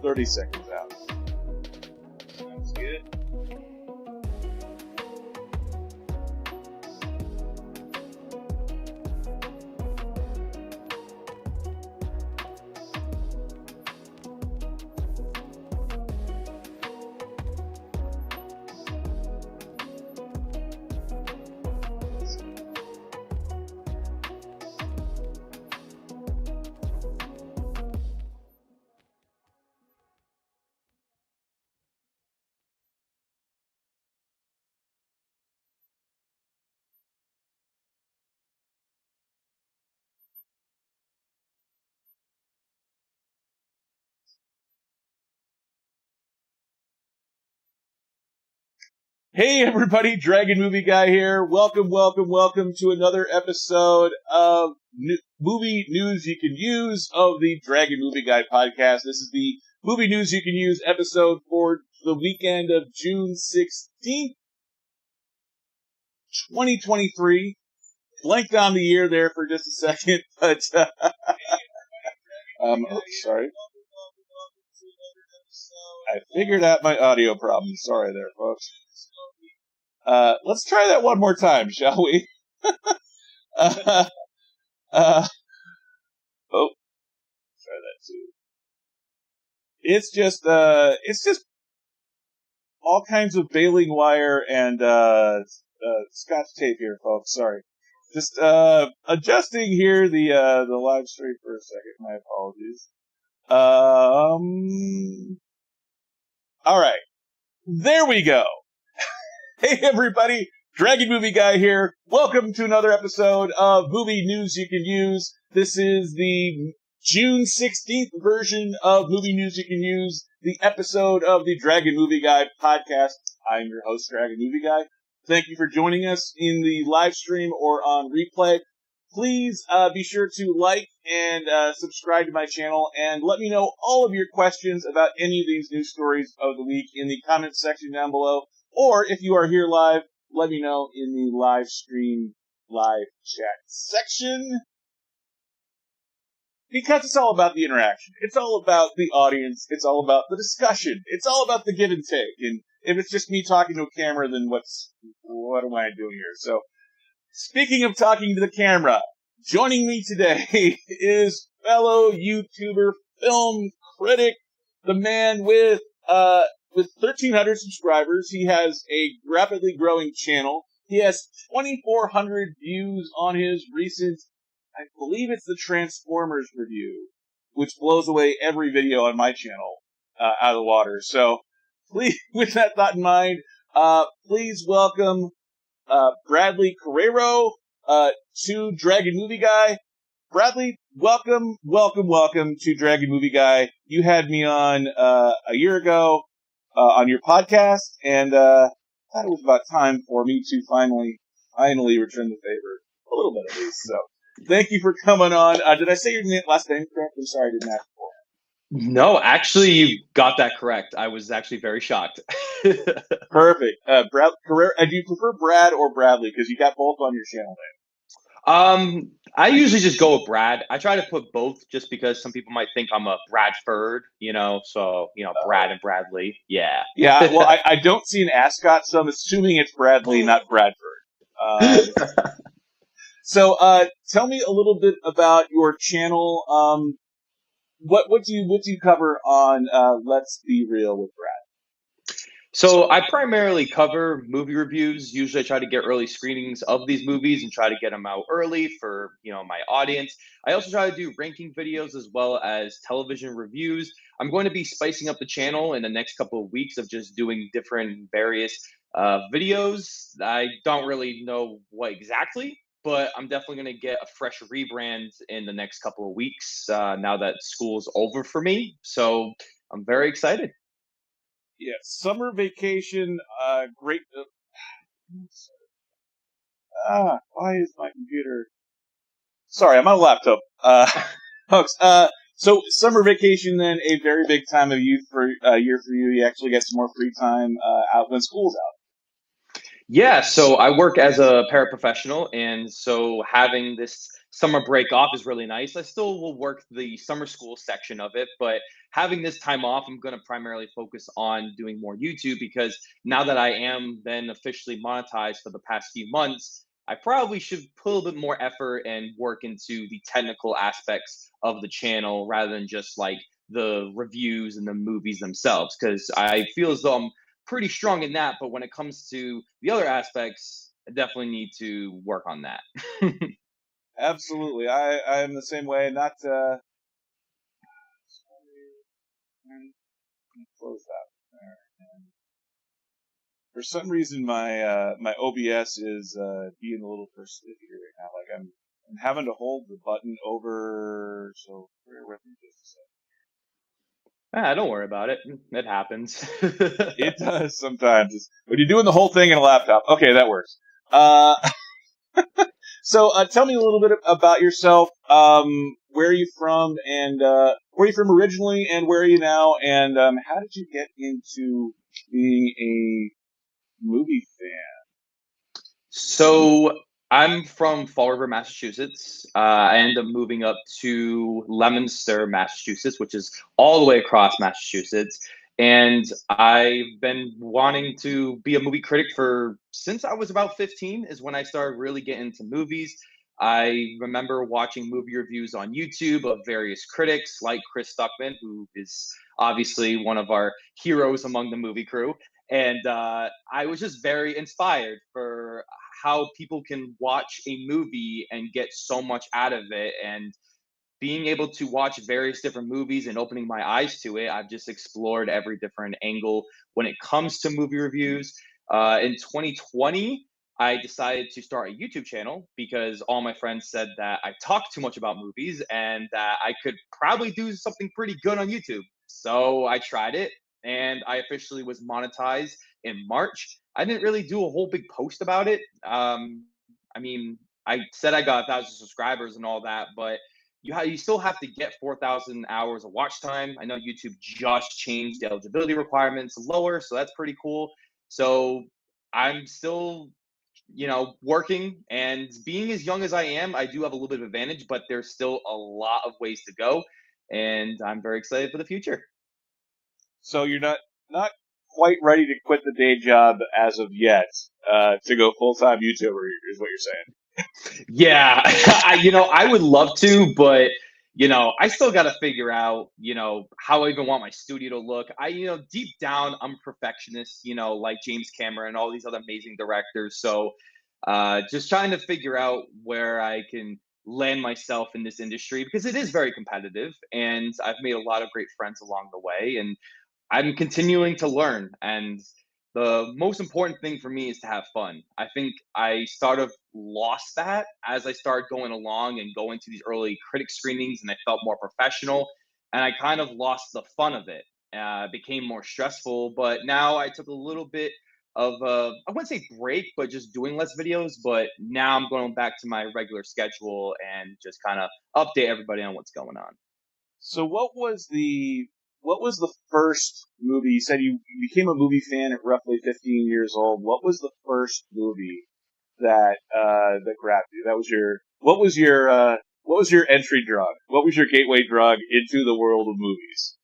30 seconds out. Sounds good. Hey everybody, Dragon Movie Guy here. Welcome to another episode of Movie News You Can Use of the Dragon Movie Guy podcast. This is the Movie News You Can Use episode for the weekend of June 16th, 2023. Blanked on the year there for just a second, but sorry. I figured out my audio problem. Sorry there, folks. Let's try that one more time, shall we? Try that too. It's just all kinds of baling wire and Scotch tape here, folks. Sorry. Just adjusting here the live stream for a second. My apologies. All right. There we go. Hey everybody, Dragon Movie Guy here. Welcome to another episode of Movie News You Can Use. This is the June 16th version of Movie News You Can Use, the episode of the Dragon Movie Guy podcast. I'm your host, Dragon Movie Guy. Thank you for joining us in the live stream or on replay. Please be sure to like and subscribe to my channel, and let me know all of your questions about any of these news stories of the week in the comments section down below. Or if you are here live, let me know in the live stream, live chat section. Because it's all about the interaction. It's all about the audience. It's all about the discussion. It's all about the give and take. And if it's just me talking to a camera, then what am I doing here? So, speaking of talking to the camera, joining me today is fellow YouTuber, film critic, the man with 1,300 subscribers. He has a rapidly growing channel. He has 2,400 views on his recent, I believe it's the Transformers review, which blows away every video on my channel out of the water. So, please, with that thought in mind, please welcome Bradley Carreiro to Dragon Movie Guy. Bradley, welcome to Dragon Movie Guy. You had me on a year ago on your podcast, and I thought it was about time for me to finally return the favor. A little bit at least. So, thank you for coming on. Did I say your last name correct? I'm sorry, I didn't ask before. No, actually, you got that correct. I was actually very shocked. Perfect. Brad Carrera. Do you prefer Brad or Bradley? Because you got both on your channel name. I usually just go with Brad. I try to put both just because some people might think I'm a Bradford, so, Brad and Bradley. Yeah. Yeah, well, I don't see an ascot, so I'm assuming it's Bradley, not Bradford. So, tell me a little bit about your channel. What do you cover on Let's Be Real with Brad? So I primarily cover movie reviews. Usually I try to get early screenings of these movies and try to get them out early for, my audience. I also try to do ranking videos as well as television reviews. I'm going to be spicing up the channel in the next couple of weeks of just doing different various videos. I don't really know what exactly, but I'm definitely going to get a fresh rebrand in the next couple of weeks now that school's over for me. So I'm very excited. Yeah, summer vacation, great. Why is my computer? Sorry, I'm on a laptop. Folks, so summer vacation then a very big time of year for you. You actually get some more free time out when school's out. Yeah, so I work as a paraprofessional, and so having this summer break off is really nice. I still will work the summer school section of it, but having this time off, I'm going to primarily focus on doing more YouTube because now that I am then officially monetized for the past few months, I probably should put a little bit more effort and work into the technical aspects of the channel rather than just like the reviews and the movies themselves. Because I feel as though I'm pretty strong in that, but when it comes to the other aspects, I definitely need to work on that. Absolutely. I am the same way. Not close that there. And for some reason, my OBS is being a little persnickety right now. Like I'm having to hold the button over. So bear with me just a second. Don't worry about it. It happens. It does sometimes. When you're doing the whole thing in a laptop. Okay, that works. Uh, so tell me a little bit about yourself. Where are you from, and where are you from originally, and where are you now, and how did you get into being a movie fan? So I'm from Fall River, Massachusetts. I ended up moving up to Leominster, Massachusetts, which is all the way across Massachusetts. And I've been wanting to be a movie critic for since I was about 15 is when I started really getting into movies. I remember watching movie reviews on YouTube of various critics like Chris Stuckman, who is obviously one of our heroes among the movie crew. And I was just very inspired for how people can watch a movie and get so much out of it. And being able to watch various different movies and opening my eyes to it, I've just explored every different angle when it comes to movie reviews. In 2020, I decided to start a YouTube channel because all my friends said that I talk too much about movies and that I could probably do something pretty good on YouTube. So I tried it and I officially was monetized in March. I didn't really do a whole big post about it. I mean, I said I got 1,000 subscribers and all that, but you still have to get 4,000 hours of watch time. I know YouTube just changed the eligibility requirements lower, so that's pretty cool. So I'm still, working and being as young as I am, I do have a little bit of advantage, but there's still a lot of ways to go, and I'm very excited for the future. So you're not quite ready to quit the day job as of yet to go full-time YouTuber, is what you're saying. Yeah, I would love to, but I still got to figure out, how I even want my studio to look. Deep down, I'm a perfectionist, like James Cameron and all these other amazing directors. So, just trying to figure out where I can land myself in this industry because it is very competitive, and I've made a lot of great friends along the way, and I'm continuing to learn. And the most important thing for me is to have fun. I think I sort of lost that as I started going along and going to these early critic screenings, and I felt more professional. And I kind of lost the fun of it. Became more stressful. But now I took a little bit of I wouldn't say break, but just doing less videos. But now I'm going back to my regular schedule and just kind of update everybody on what's going on. So what was the first movie? You said you became a movie fan at roughly 15 years old. What was the first movie that grabbed you? What was your entry drug? What was your gateway drug into the world of movies?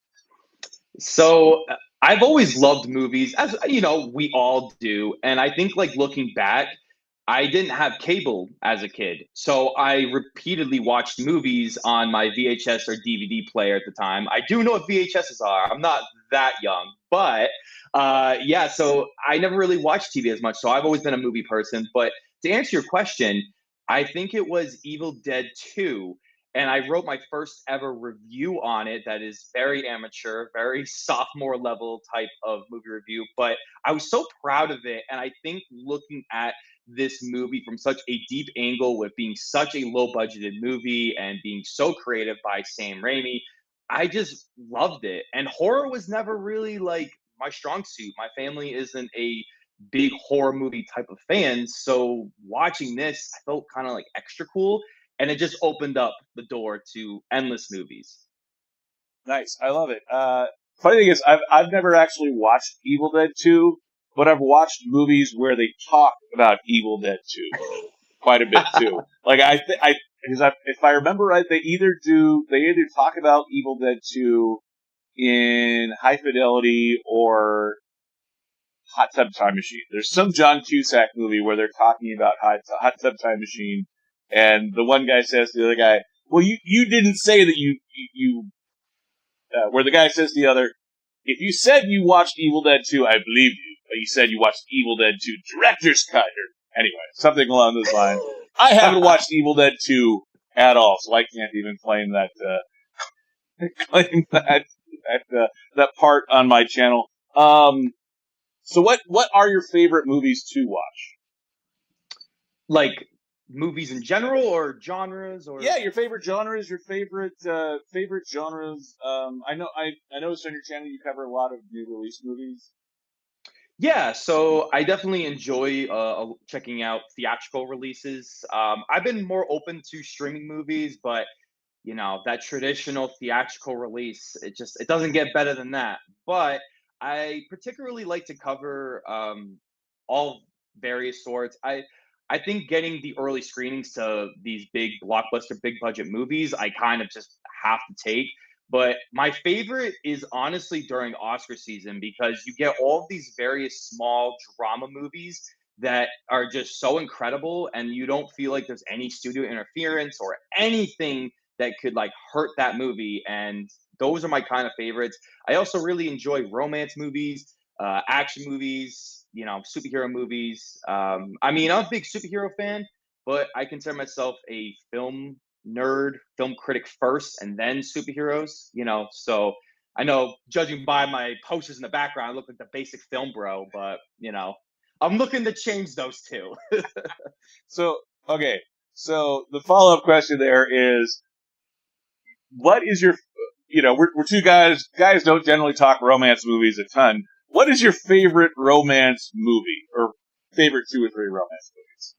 So I've always loved movies, as we all do. And I think, like, looking back, I didn't have cable as a kid. So I repeatedly watched movies on my VHS or DVD player at the time. I do know what VHSs are. I'm not that young, but yeah, so I never really watched TV as much. So I've always been a movie person. But to answer your question, I think it was Evil Dead 2, and I wrote my first ever review on it that is very amateur, very sophomore level type of movie review. But I was so proud of it. And I think looking at this movie from such a deep angle with being such a low budgeted movie and being so creative by Sam Raimi, I just loved it. And horror was never really like my strong suit. My family isn't a big horror movie type of fans. So watching this, I felt kind of like extra cool, and it just opened up the door to endless movies. Nice, I love it. Funny thing is, I've never actually watched Evil Dead 2, but I've watched movies where they talk about Evil Dead 2 quite a bit too. Like I because if I remember right, they either talk about Evil Dead 2 in High Fidelity or Hot Tub Time Machine. There's some John Cusack movie where they're talking about Hot Tub Time Machine, and the one guy says to the other guy, "Well, you didn't say that where the guy says to the other, if you said you watched Evil Dead 2, I believe you, but you said you watched Evil Dead 2 Director's Cut, or anyway, something along those lines. I haven't watched Evil Dead 2 at all, so I can't even claim that claim that part on my channel. So what are your favorite movies to watch? Like movies in general or genres or? Yeah, your favorite genres, your favorite genres. I noticed on your channel you cover a lot of new release movies. Yeah, so I definitely enjoy checking out theatrical releases. I've been more open to streaming movies, but that traditional theatrical release, it doesn't get better than that. But I particularly like to cover all various sorts. I think getting the early screenings to these big blockbuster, big budget movies, I kind of just have to take. But my favorite is honestly during Oscar season because you get all of these various small drama movies that are just so incredible, and you don't feel like there's any studio interference or anything that could like hurt that movie. And those are my kind of favorites. I also really enjoy romance movies, action movies, superhero movies. I mean, I'm a big superhero fan, but I consider myself a film nerd, film critic first, and then superheroes. So I know, judging by my posters in the background, I look like the basic film bro, but I'm looking to change those two. So okay, so the follow up question there is, what is your we're two guys. Guys don't generally talk romance movies a ton. What is your favorite romance movie, or favorite 2 or 3 romance movies?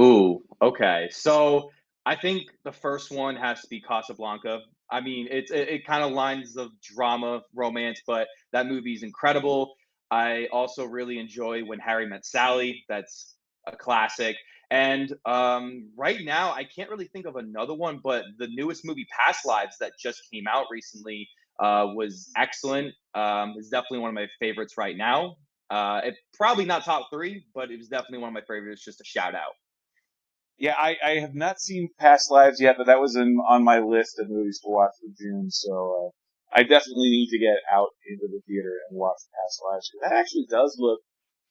Ooh, okay. So I think the first one has to be Casablanca. I mean, it kind of lines of drama, romance, but that movie is incredible. I also really enjoy When Harry Met Sally. That's a classic. And right now, I can't really think of another one, but the newest movie, Past Lives, that just came out recently, was excellent. It's definitely one of my favorites right now. It probably not top three, but it was definitely one of my favorites. Just a shout out. Yeah, I have not seen Past Lives yet, but that was on my list of movies to watch for June. So I definitely need to get out into the theater and watch Past Lives. That actually does look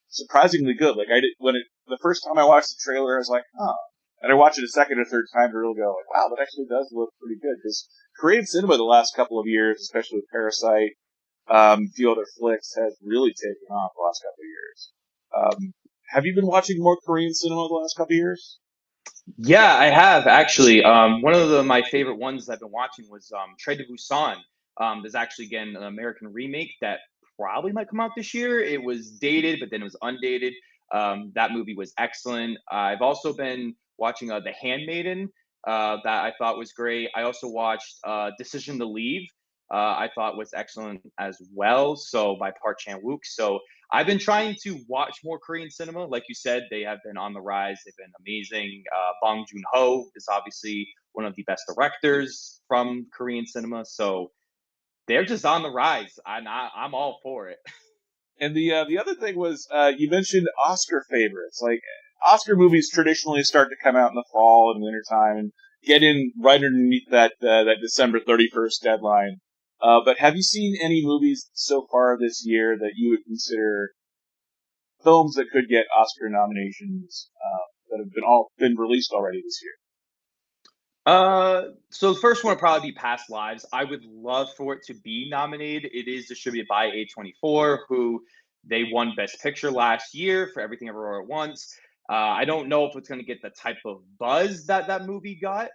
surprisingly good. Like the first time I watched the trailer, I was like, oh. And I watched it a second or third time to really go, like, wow, that actually does look pretty good. Because Korean cinema the last couple of years, especially with Parasite, a few other flicks, has really taken off the last couple of years. Have you been watching more Korean cinema the last couple of years? Yeah, I have actually. One of my favorite ones I've been watching was Train to Busan. There's actually again an American remake that probably might come out this year. It was dated, but then it was undated. That movie was excellent. I've also been watching The Handmaiden, that I thought was great. I also watched Decision to Leave. I thought was excellent as well. So by Park Chan Wook. So I've been trying to watch more Korean cinema. Like you said, they have been on the rise. They've been amazing. Bong Joon Ho is obviously one of the best directors from Korean cinema. So they're just on the rise. I'm all for it. And the other thing was, you mentioned Oscar favorites. Like, Oscar movies traditionally start to come out in the fall and wintertime and get in right underneath that December 31st deadline. But have you seen any movies so far this year that you would consider films that could get Oscar nominations, that have been released already this year? So the first one would probably be Past Lives. I would love for it to be nominated. It is distributed by A24, who they won Best Picture last year for Everything Everywhere at Once. I don't know if it's going to get the type of buzz that that movie got,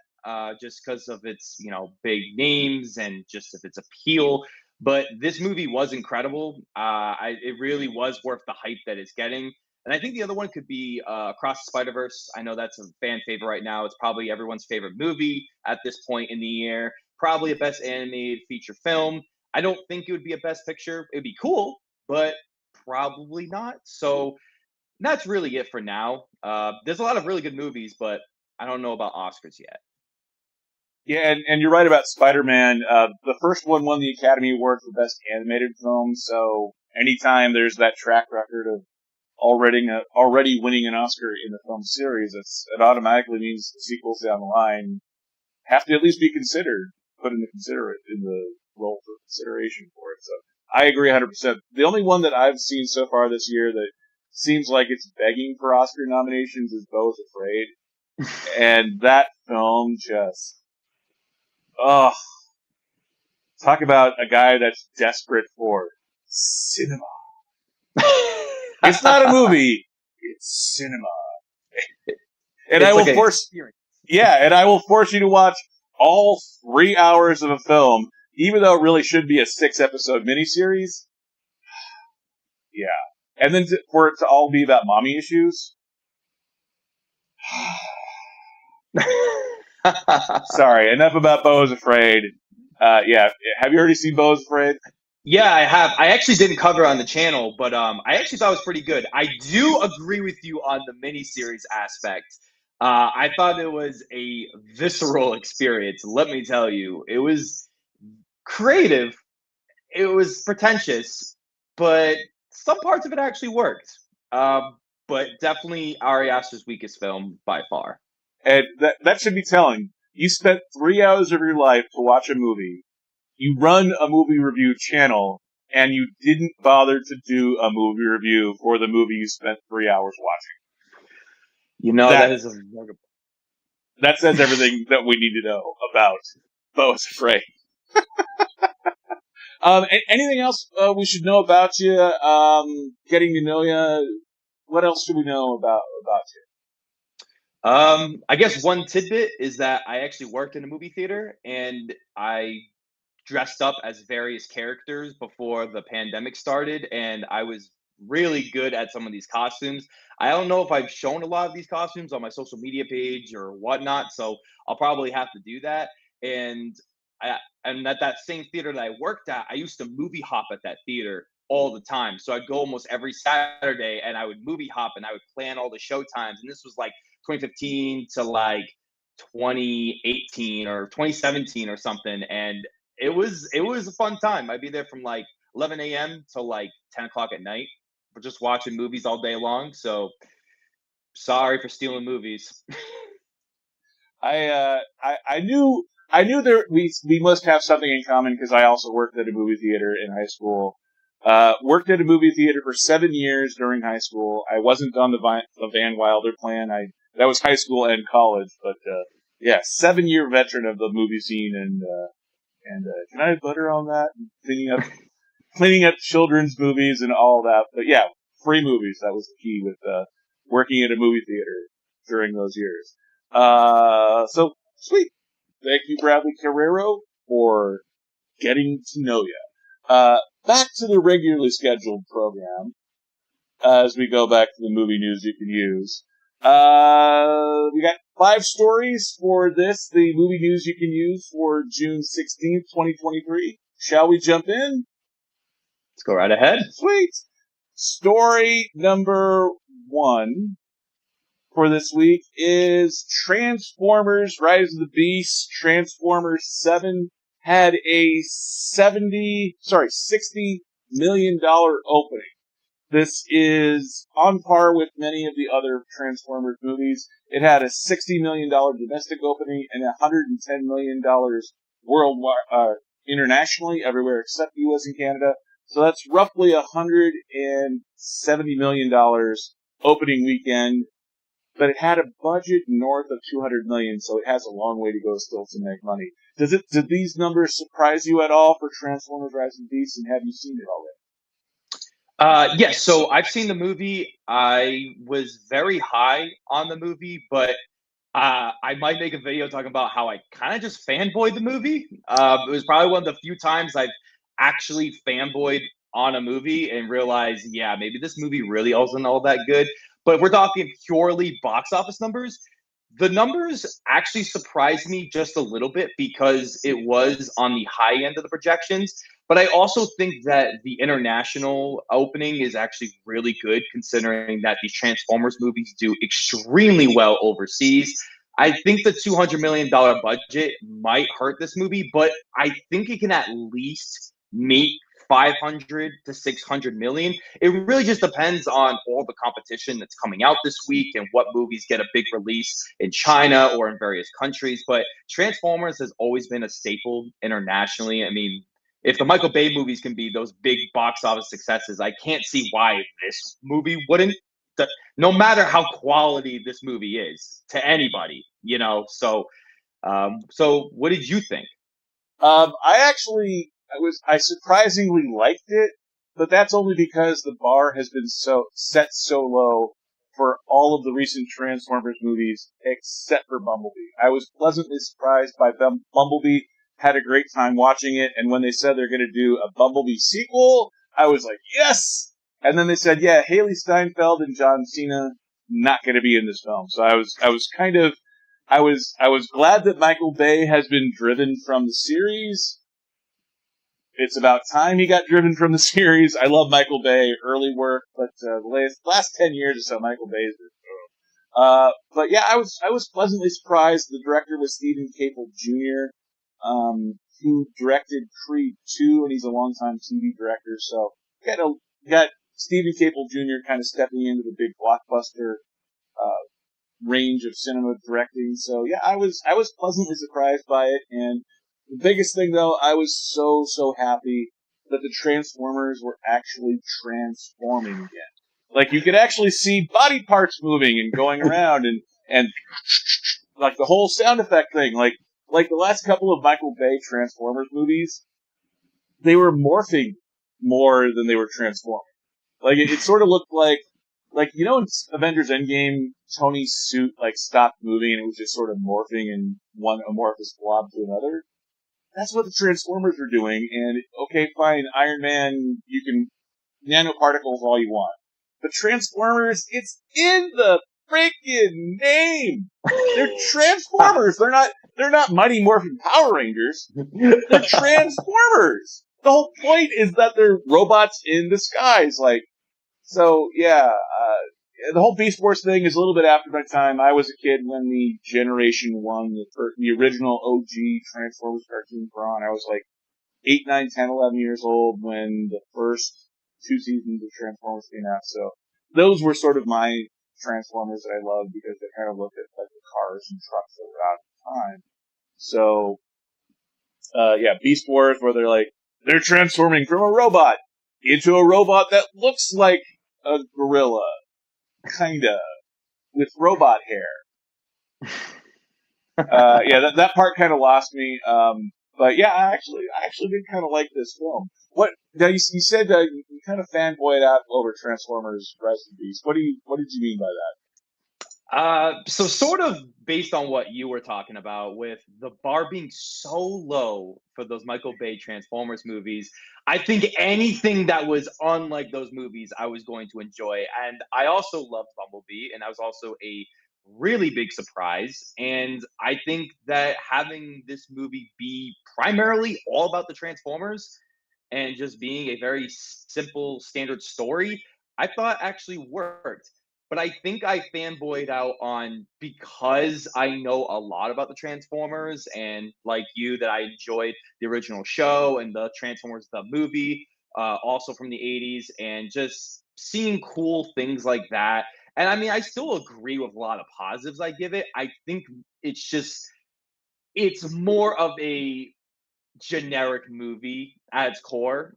just because of its big names and just of its appeal. But this movie was incredible. It really was worth the hype that it's getting. And I think the other one could be Across the Spider Verse. I know that's a fan favorite right now. It's probably everyone's favorite movie at this point in the year. Probably a best animated feature film. I don't think it would be a best picture. It'd be cool, but probably not. So that's really it for now. There's a lot of really good movies, but I don't know about Oscars yet. Yeah, and you're right about Spider-Man. The first one won the Academy Award for Best Animated Film, so anytime there's that track record of already winning an Oscar in the film series, it automatically means the sequels down the line have to at least be considered, put in the role for consideration for it. So I agree 100%. The only one that I've seen so far this year that seems like it's begging for Oscar nominations is Beau's Afraid. And that film just, oh, talk about a guy that's desperate for cinema. It's not a movie, it's cinema. And it's I like will force you to watch all 3 hours of a film, even though it really should be a 6-episode miniseries. Yeah. And then for it to all be about mommy issues. Sorry, enough about Beau's Afraid. Yeah, have you already seen Beau's Afraid? Yeah, I have. I actually didn't cover it on the channel, but I actually thought it was pretty good. I do agree with you on the miniseries aspect. I thought it was a visceral experience. Let me tell you, it was creative. It was pretentious, but some parts of it actually worked. But definitely Ari Aster's weakest film by far. And that should be telling. You spent 3 hours of your life to watch a movie. You run a movie review channel, and you didn't bother to do a movie review for the movie you spent 3 hours watching. You know, that is a that says everything that we need to know about Beau's Afraid. Anything else we should know about you? Getting to know you. What else should we know about you? I guess one tidbit is that I actually worked in a movie theater, and I dressed up as various characters before the pandemic started, and I was really good at some of these costumes. I don't know if I've shown a lot of these costumes on my social media page or whatnot, so I'll probably have to do that. And and at that same theater that I worked at, I used to movie hop at that theater all the time. So I'd go almost every Saturday, and I would movie hop, and I would plan all the show times. And this was like 2015 to like 2018 or 2017 or something, and it was a fun time. I'd be there from like 11 a.m. to like 10 o'clock at night, but just watching movies all day long. So sorry for stealing movies. I knew there we must have something in common because I also worked at a movie theater in high school. Worked at a movie theater for 7 years during high school. I wasn't on the Van Wilder plan. That was high school and college, but yeah, 7-year veteran of the movie scene, and can I have butter on that? And cleaning up children's movies and all that. But yeah, free movies. That was the key with working at a movie theater during those years. So sweet. Thank you, Bradley Carreiro, for getting to know you. Back to the regularly scheduled program as we go back to the movie news you can use. We got 5 stories for this, the movie news you can use for June 16th, 2023. Shall we jump in? Let's go right ahead. Sweet. Story number 1 for this week is Transformers Rise of the Beast. Transformers 7 had a $60 million opening. This is on par with many of the other Transformers movies. It had a $60 million domestic opening and $110 million worldwide, internationally, everywhere except the U.S. and Canada. So that's roughly $170 million opening weekend. But it had a budget north of $200 million, so it has a long way to go still to make money. Did these numbers surprise you at all for Transformers Rise of the Beast, and have you seen it already? Yes, so I've seen the movie. I was very high on the movie, but I might make a video talking about how I kind of just fanboyed the movie. It was probably one of the few times I've actually fanboyed on a movie and realized, yeah, maybe this movie really wasn't all that good. But if we're talking purely box office numbers, the numbers actually surprised me just a little bit because it was on the high end of the projections. But I also think that the international opening is actually really good, considering that these Transformers movies do extremely well overseas. I think the $200 million budget might hurt this movie, but I think it can at least meet 500 to 600 million. It really just depends on all the competition that's coming out this week and what movies get a big release in China or in various countries. But Transformers has always been a staple internationally. I mean, if the Michael Bay movies can be those big box office successes, I can't see why this movie wouldn't. No matter how quality this movie is to anybody, you know. So what did you think? I surprisingly liked it, but that's only because the bar has been set so low for all of the recent Transformers movies, except for Bumblebee. I was pleasantly surprised by Bumblebee, had a great time watching it, and when they said they're going to do a Bumblebee sequel, I was like, yes! And then they said, yeah, Haley Steinfeld and John Cena not going to be in this film. So I was glad that Michael Bay has been driven from the series. It's about time he got driven from the series. I love Michael Bay, early work, but the last 10 years or so, Michael Bay's been. But yeah, I was pleasantly surprised. The director was Stephen Caple Jr., who directed Creed 2, and he's a longtime TV director. So you got Stephen Caple Jr. kind of stepping into the big blockbuster range of cinema directing. So yeah, I was pleasantly surprised by it. And the biggest thing, though, I was so happy that the Transformers were actually transforming again. Like, you could actually see body parts moving and going around, and like the whole sound effect thing. Like the last couple of Michael Bay Transformers movies, they were morphing more than they were transforming. Like, it sort of looked like, you know, in Avengers Endgame, Tony's suit, like, stopped moving and it was just sort of morphing in one amorphous blob to another. That's what the Transformers are doing, and okay, fine, Iron Man, you can nanoparticles all you want. But Transformers, it's in the freaking name! They're Transformers! They're not Mighty Morphin Power Rangers. They're Transformers! The whole point is that they're robots in disguise, like, so, yeah, the whole Beast Wars thing is a little bit after my time. I was a kid when the Generation 1, the original OG Transformers cartoons were on. I was like 8, 9, 10, 11 years old when the first 2 seasons of Transformers came out. So those were sort of my Transformers that I loved because they kind of looked at like the cars and trucks that were out at the time. So, yeah, Beast Wars, where they're transforming from a robot into a robot that looks like a gorilla. Kinda, with robot hair. Yeah, that part kind of lost me. But yeah, I actually did kind of like this film. Now you said you kind of fanboyed out over Transformers: Rise of the Beast. What did you mean by that? So sort of based on what you were talking about with the bar being so low for those Michael Bay Transformers movies, I think anything that was unlike those movies, I was going to enjoy. And I also loved Bumblebee, and that was also a really big surprise. And I think that having this movie be primarily all about the Transformers and just being a very simple, standard story, I thought actually worked. But I think I fanboyed out on because I know a lot about the Transformers and like you that I enjoyed the original show and the Transformers the movie, also from the 80s, and just seeing cool things like that. And I mean, I still agree with a lot of positives I give it. I think it's more of a generic movie at its core,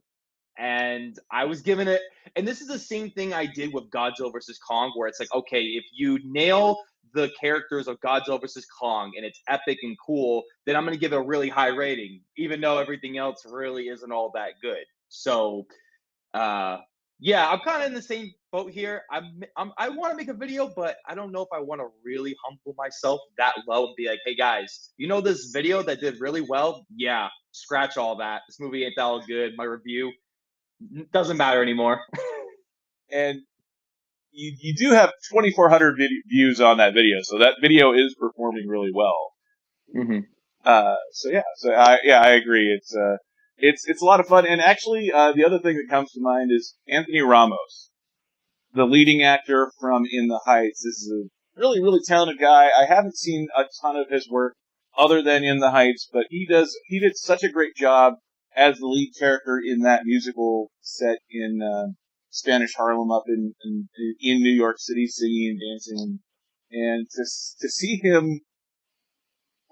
and I was given it. And this is the same thing I did with Godzilla versus Kong, where it's like, okay, if you nail the characters of Godzilla versus Kong and it's epic and cool, then I'm going to give it a really high rating, even though everything else really isn't all that good. So, yeah, I'm kind of in the same boat here. I want to make a video, but I don't know if I want to really humble myself that low and be like, hey guys, you know this video that did really well? Yeah, scratch all that. This movie ain't that all good. My review doesn't matter anymore. And you do have 2,400 views on that video, so that video is performing really well. Mm-hmm. So I agree. It's a lot of fun, and actually, the other thing that comes to mind is Anthony Ramos, the leading actor from In the Heights. This is a really, really talented guy. I haven't seen a ton of his work other than In the Heights, but he did such a great job as the lead character in that musical set in Spanish Harlem up in New York City, singing and dancing, and to see him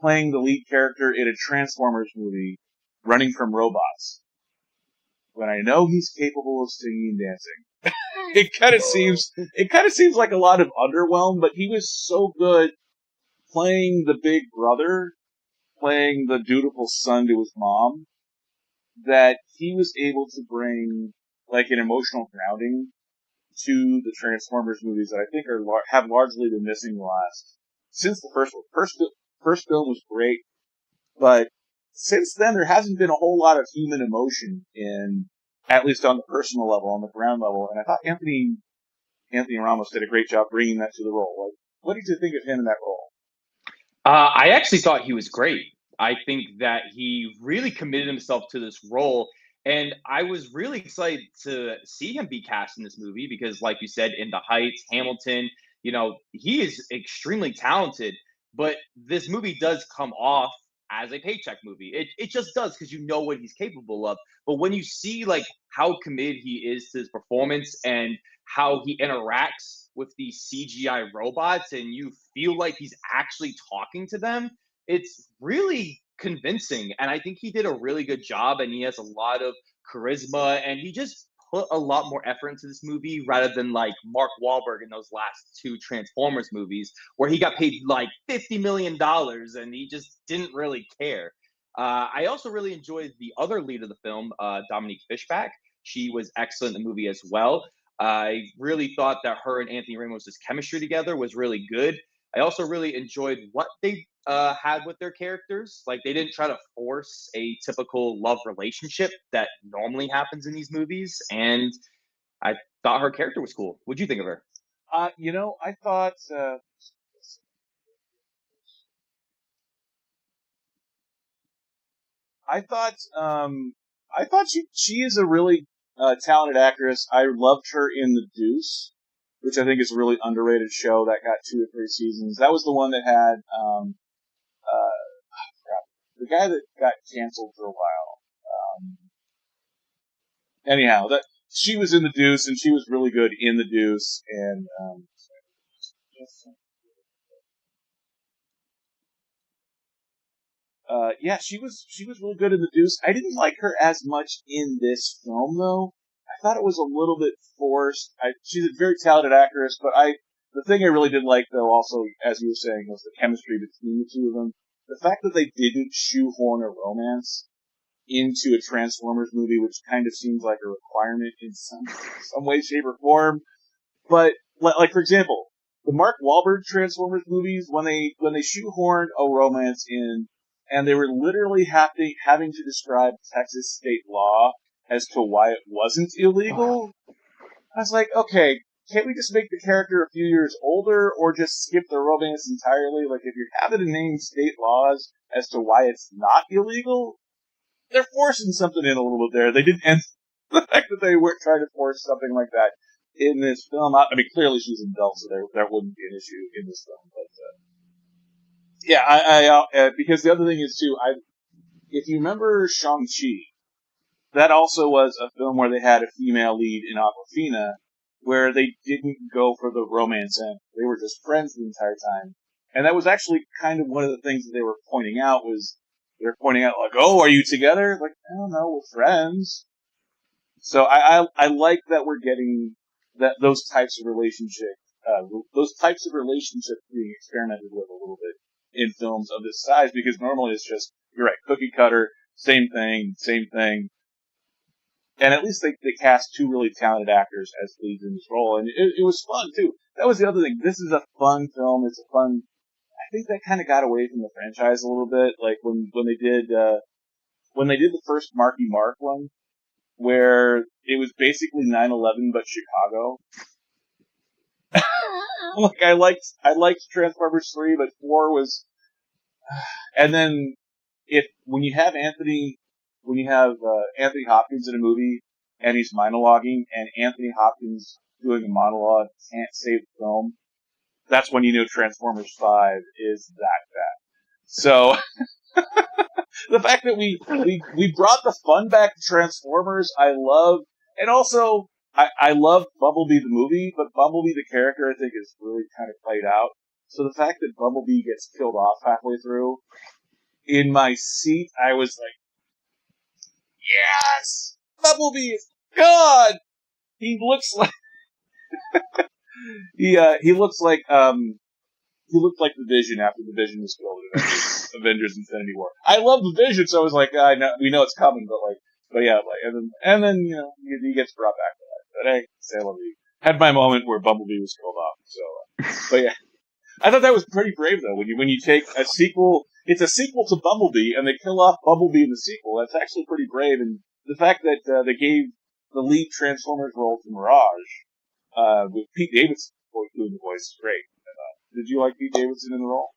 playing the lead character in a Transformers movie, running from robots, when I know he's capable of singing and dancing. It kind of seems like a lot of underwhelm, but he was so good playing the big brother, playing the dutiful son to his mom, that he was able to bring like an emotional grounding to the Transformers movies that I think have largely been missing the last since the first one. First film was great, but since then there hasn't been a whole lot of human emotion in, at least on the personal level, on the ground level. And I thought Anthony Ramos did a great job bringing that to the role. Like, what did you think of him in that role? I actually thought he was great. I think that he really committed himself to this role. And I was really excited to see him be cast in this movie because, like you said, In the Heights, Hamilton, he is extremely talented. But this movie does come off as a paycheck movie. It just does because you know what he's capable of. But when you see like how committed he is to his performance and how he interacts with these CGI robots and you feel like he's actually talking to them, it's really convincing. And I think he did a really good job and he has a lot of charisma and he just put a lot more effort into this movie rather than like Mark Wahlberg in those last two Transformers movies where he got paid like $50 million and he just didn't really care. I also really enjoyed the other lead of the film, Dominique Fishback. She was excellent in the movie as well. I really thought that her and Anthony Ramos' chemistry together was really good. I also really enjoyed what they had with their characters. Like, they didn't try to force a typical love relationship that normally happens in these movies. And I thought her character was cool. What'd you think of her? I thought. I thought. I thought she is a really talented actress. I loved her in The Deuce, which I think is a really underrated show that got 2 or 3 seasons. That was the one that had the guy that got canceled for a while. Anyhow, that she was in The Deuce, and she was really good in The Deuce. And yeah, she was really good in The Deuce. I didn't like her as much in this film, though. I thought it was a little bit forced. She's a very talented actress, but the thing I really did like, though, also, as you were saying, was the chemistry between the two of them. The fact that they didn't shoehorn a romance into a Transformers movie, which kind of seems like a requirement in some way, shape, or form. But like for example, the Mark Wahlberg Transformers movies, when they shoehorned a romance in, and they were literally having to describe Texas state law as to why it wasn't illegal, I was like, okay, can't we just make the character a few years older, or just skip the romance entirely? Like, if you're having to name state laws as to why it's not illegal, they're forcing something in a little bit there. They didn't, and the fact that they weren't trying to force something like that in this film. I mean, clearly she's an adult, so there wouldn't be an issue in this film. But yeah, because the other thing is too, if you remember Shang-Chi, that also was a film where they had a female lead in Awkwafina, where they didn't go for the romance end. They were just friends the entire time. And that was actually kind of one of the things that they were pointing out was, they were pointing out like, oh, are you together? Like, I don't know, we're friends. So I like that we're getting those types of relationships being experimented with a little bit in films of this size, because normally it's just, you're right, cookie cutter, same thing. And at least they cast 2 really talented actors as leads in this role, and it was fun too. That was the other thing. This is a fun film. It's a fun. I think that kind of got away from the franchise a little bit, like when they did the first Marky Mark one, where it was basically 9/11 but Chicago. Like, I liked Transformers 3, but 4 was, and then when you have Anthony Hopkins in a movie and he's monologuing, and Anthony Hopkins doing a monologue can't save the film, that's when you know Transformers 5 is that bad. So the fact that we brought the fun back to Transformers, I love, and also I love Bumblebee the movie, but Bumblebee the character I think is really kind of played out. So the fact that Bumblebee gets killed off halfway through, in my seat, I was like, yes! Bumblebee is gone! He looks like, he looks like, he looked like the Vision after the Vision was killed in Avengers Infinity War. I love the Vision, so I was like, we know it's coming, but yeah, like, and then, you know, he gets brought back to life. But hey, say I love you. Had my moment where Bumblebee was killed off, so, but yeah. I thought that was pretty brave though, when you take a sequel, it's a sequel to Bumblebee, and they kill off Bumblebee in the sequel. That's actually pretty brave, and the fact that, they gave the lead Transformers role to Mirage, with Pete Davidson doing the voice is great. Did you like Pete Davidson in the role?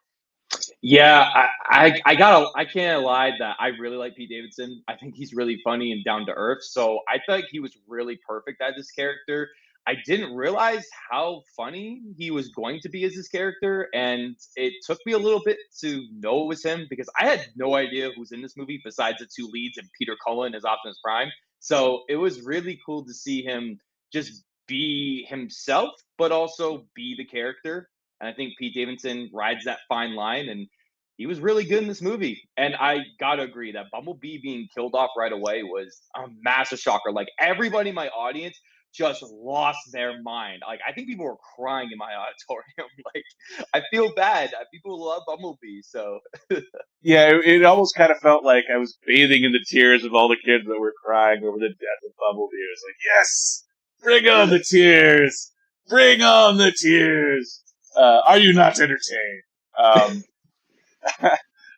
Yeah, I can't lie that I really like Pete Davidson. I think he's really funny and down to earth. So I thought he was really perfect as this character. I didn't realize how funny he was going to be as this character, and it took me a little bit to know it was him because I had no idea who's in this movie besides the two leads and Peter Cullen as Optimus Prime. So it was really cool to see him just be himself, but also be the character. And I think Pete Davidson rides that fine line, and he was really good in this movie. And I gotta agree that Bumblebee being killed off right away was a massive shocker. Like everybody in my audience just lost their mind. Like I think people were crying in my auditorium. Like I feel bad. People love Bumblebee, so Yeah, it almost kind of felt like I was bathing in the tears of all the kids that were crying over the death of Bumblebee. It was like, yes! Bring on the tears! Bring on the tears! Are you not entertained?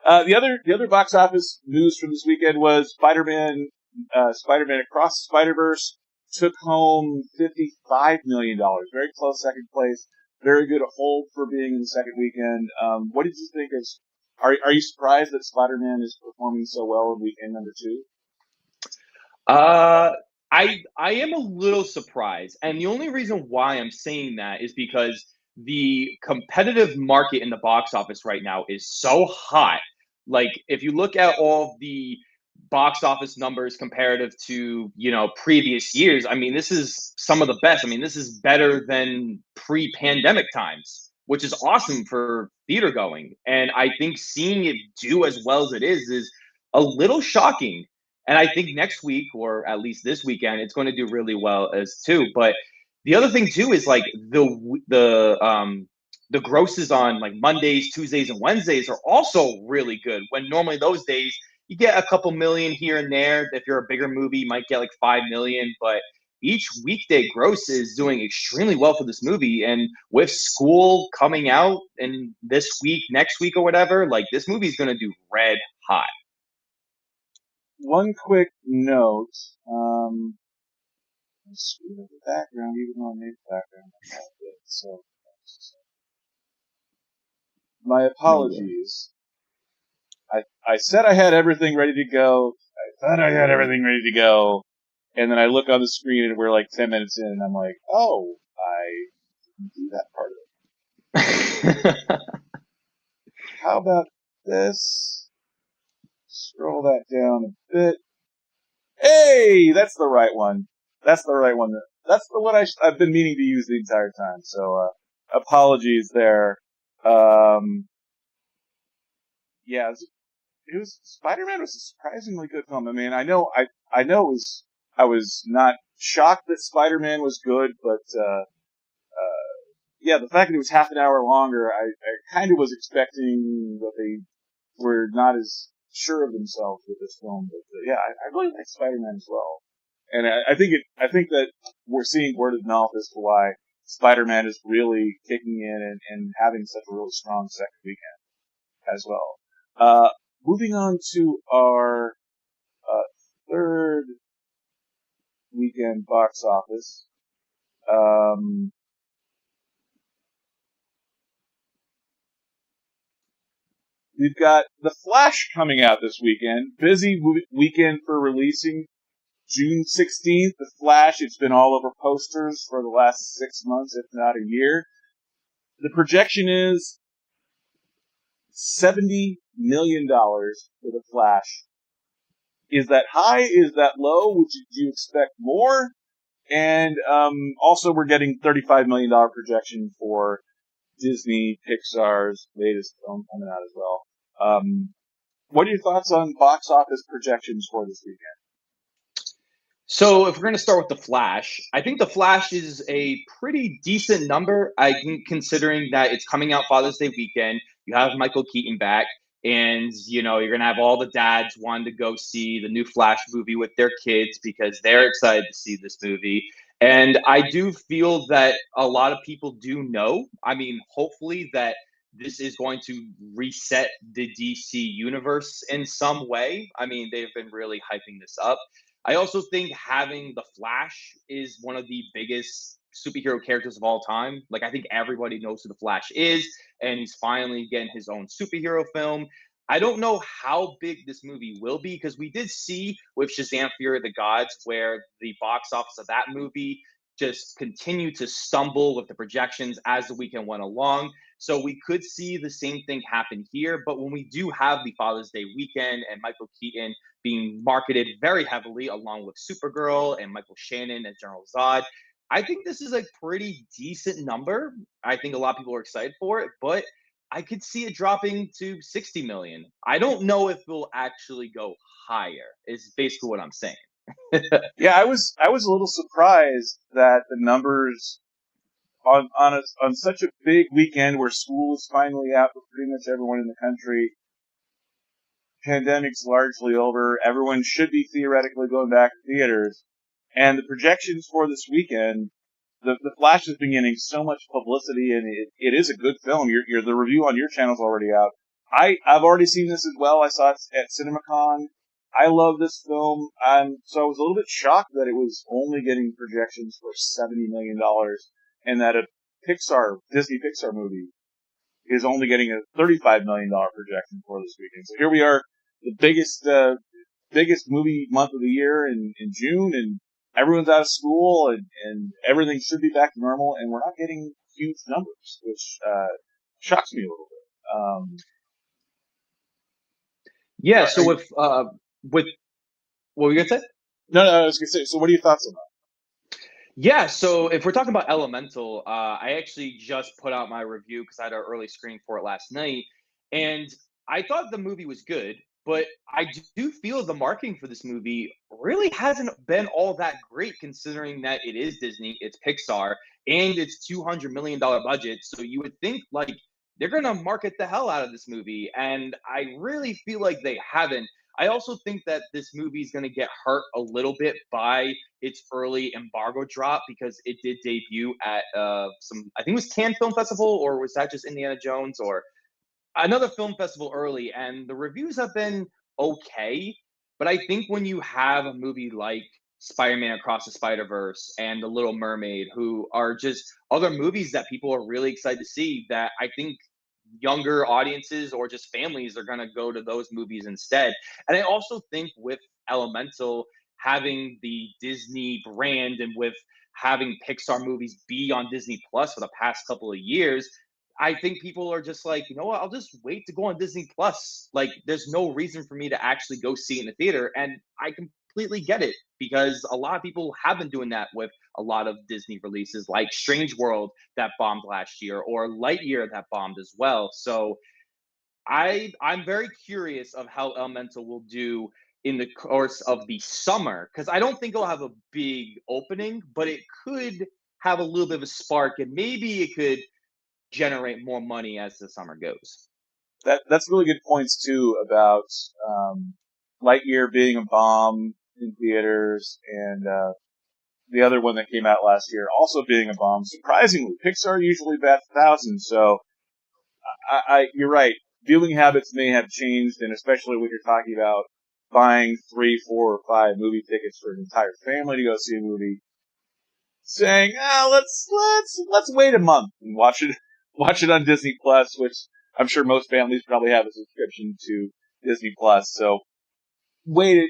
The other box office news from this weekend was Spider-Man Across the Spider-Verse took home $55 million. Very close second place. Very good hold for being in the second weekend. What did you think of, are you surprised that Spider-Man is performing so well in weekend number 2? Uh, I am a little surprised, and the only reason why I'm saying that is because the competitive market in the box office right now is so hot. Like if you look at all the box office numbers comparative to, previous years, I mean, this is some of the best. I mean, this is better than pre-pandemic times, which is awesome for theater going. And I think seeing it do as well as it is a little shocking. And I think next week, or at least this weekend, it's going to do really well as too. But the other thing too is like the grosses on like Mondays, Tuesdays, and Wednesdays are also really good. When normally those days you get a couple million here and there. If you're a bigger movie, you might get like 5 million. But each weekday gross is doing extremely well for this movie. And with school coming out in this week, next week, or whatever, like this movie is going to do red hot. One quick note, let's screw up the background, even though I made the background. So, my apologies. I said I had everything ready to go. I thought I had everything ready to go. And then I look on the screen and we're like 10 minutes in and I'm like, oh, I didn't do that part of it. How about this? Scroll that down a bit. Hey, that's the right one. That's the right one. That's the one I've been meaning to use the entire time. So, apologies there. Yeah, Spider-Man was a surprisingly good film. I mean, I know I was not shocked that Spider-Man was good, but, yeah, the fact that it was half an hour longer, I kind of was expecting that they were not as sure of themselves with this film. But, yeah, I really like Spider-Man as well. And I think that we're seeing word of mouth as to why Spider-Man is really kicking in and having such a really strong second weekend as well. Moving on to our third weekend box office. We've got The Flash coming out this weekend. Busy weekend for releasing. June 16th, The Flash. It's been all over posters for the last 6 months, if not a year. The projection is $70 million for The Flash. Is that high? Is that low? Would you expect more? And also, we're getting $35 million projection for Disney Pixar's latest film coming out as well. What are your thoughts on box office projections for this weekend? So if we're going to start with The Flash, I think The Flash is a pretty decent number. I think considering that it's coming out Father's Day weekend, you have Michael Keaton back, and you're going to have all the dads wanting to go see the new Flash movie with their kids because they're excited to see this movie. And I do feel that a lot of people do know. I mean, hopefully that this is going to reset the DC universe in some way. I mean, they've been really hyping this up. I also think having the Flash is one of the biggest superhero characters of all time. Like, I think everybody knows who the Flash is, and he's finally getting his own superhero film. I don't know how big this movie will be because we did see with Shazam Fury of the Gods where the box office of that movie just continued to stumble with the projections as the weekend went along. So we could see the same thing happen here. But when we do have the Father's Day weekend and Michael Keaton being marketed very heavily along with Supergirl and Michael Shannon as General Zod, I think this is a pretty decent number. I think a lot of people are excited for it, but I could see it dropping to 60 million. I don't know if it will actually go higher, is basically what I'm saying. Yeah, I was a little surprised that the numbers on such a big weekend where school is finally out for pretty much everyone in the country. Pandemic's largely over. Everyone should be theoretically going back to theaters. And the projections for this weekend, the Flash has been getting so much publicity, and it is a good film. The review on your channel's already out. I've already seen this as well. I saw it at CinemaCon. I love this film. So I was a little bit shocked that it was only getting projections for $70 million, and that a Disney Pixar movie is only getting a $35 million projection for this weekend. So here we are, the biggest movie month of the year in June, and everyone's out of school, and everything should be back to normal, and we're not getting huge numbers, which shocks me a little bit. Yeah, so with what were you gonna say? No, I was gonna say. So, what are your thoughts on that? Yeah, so if we're talking about Elemental, I actually just put out my review because I had an early screening for it last night, and I thought the movie was good, but I do feel the marketing for this movie really hasn't been all that great considering that it is Disney, it's Pixar, and it's $200 million budget. So you would think like they're gonna market the hell out of this movie, and I really feel like they haven't. I also think that this movie is going to get hurt a little bit by its early embargo drop because it did debut at I think it was Cannes Film Festival, or was that just Indiana Jones or another film festival early, and the reviews have been okay. But I think when you have a movie like Spider-Man Across the Spider-Verse and The Little Mermaid, who are just other movies that people are really excited to see, that I think younger audiences or just families are going to go to those movies instead. And I also think with Elemental having the Disney brand and with having Pixar movies be on Disney Plus for the past couple of years, I think people are just like, you know what, I'll just wait to go on Disney Plus. Like, there's no reason for me to actually go see it in the theater. And I completely get it because a lot of people have been doing that with a lot of Disney releases like Strange World that bombed last year or Lightyear that bombed as well. So I'm very curious of how Elemental will do in the course of the summer because I don't think it'll have a big opening, but it could have a little bit of a spark and maybe it could generate more money as the summer goes. That's really good points too about Lightyear being a bomb in theaters, and the other one that came out last year also being a bomb. Surprisingly, Pixar usually bats 1,000, so you're right. Viewing habits may have changed, and especially when you're talking about buying 3, 4, or 5 movie tickets for an entire family to go see a movie, saying, let's wait a month and watch it on Disney Plus, which I'm sure most families probably have a subscription to Disney Plus. So wait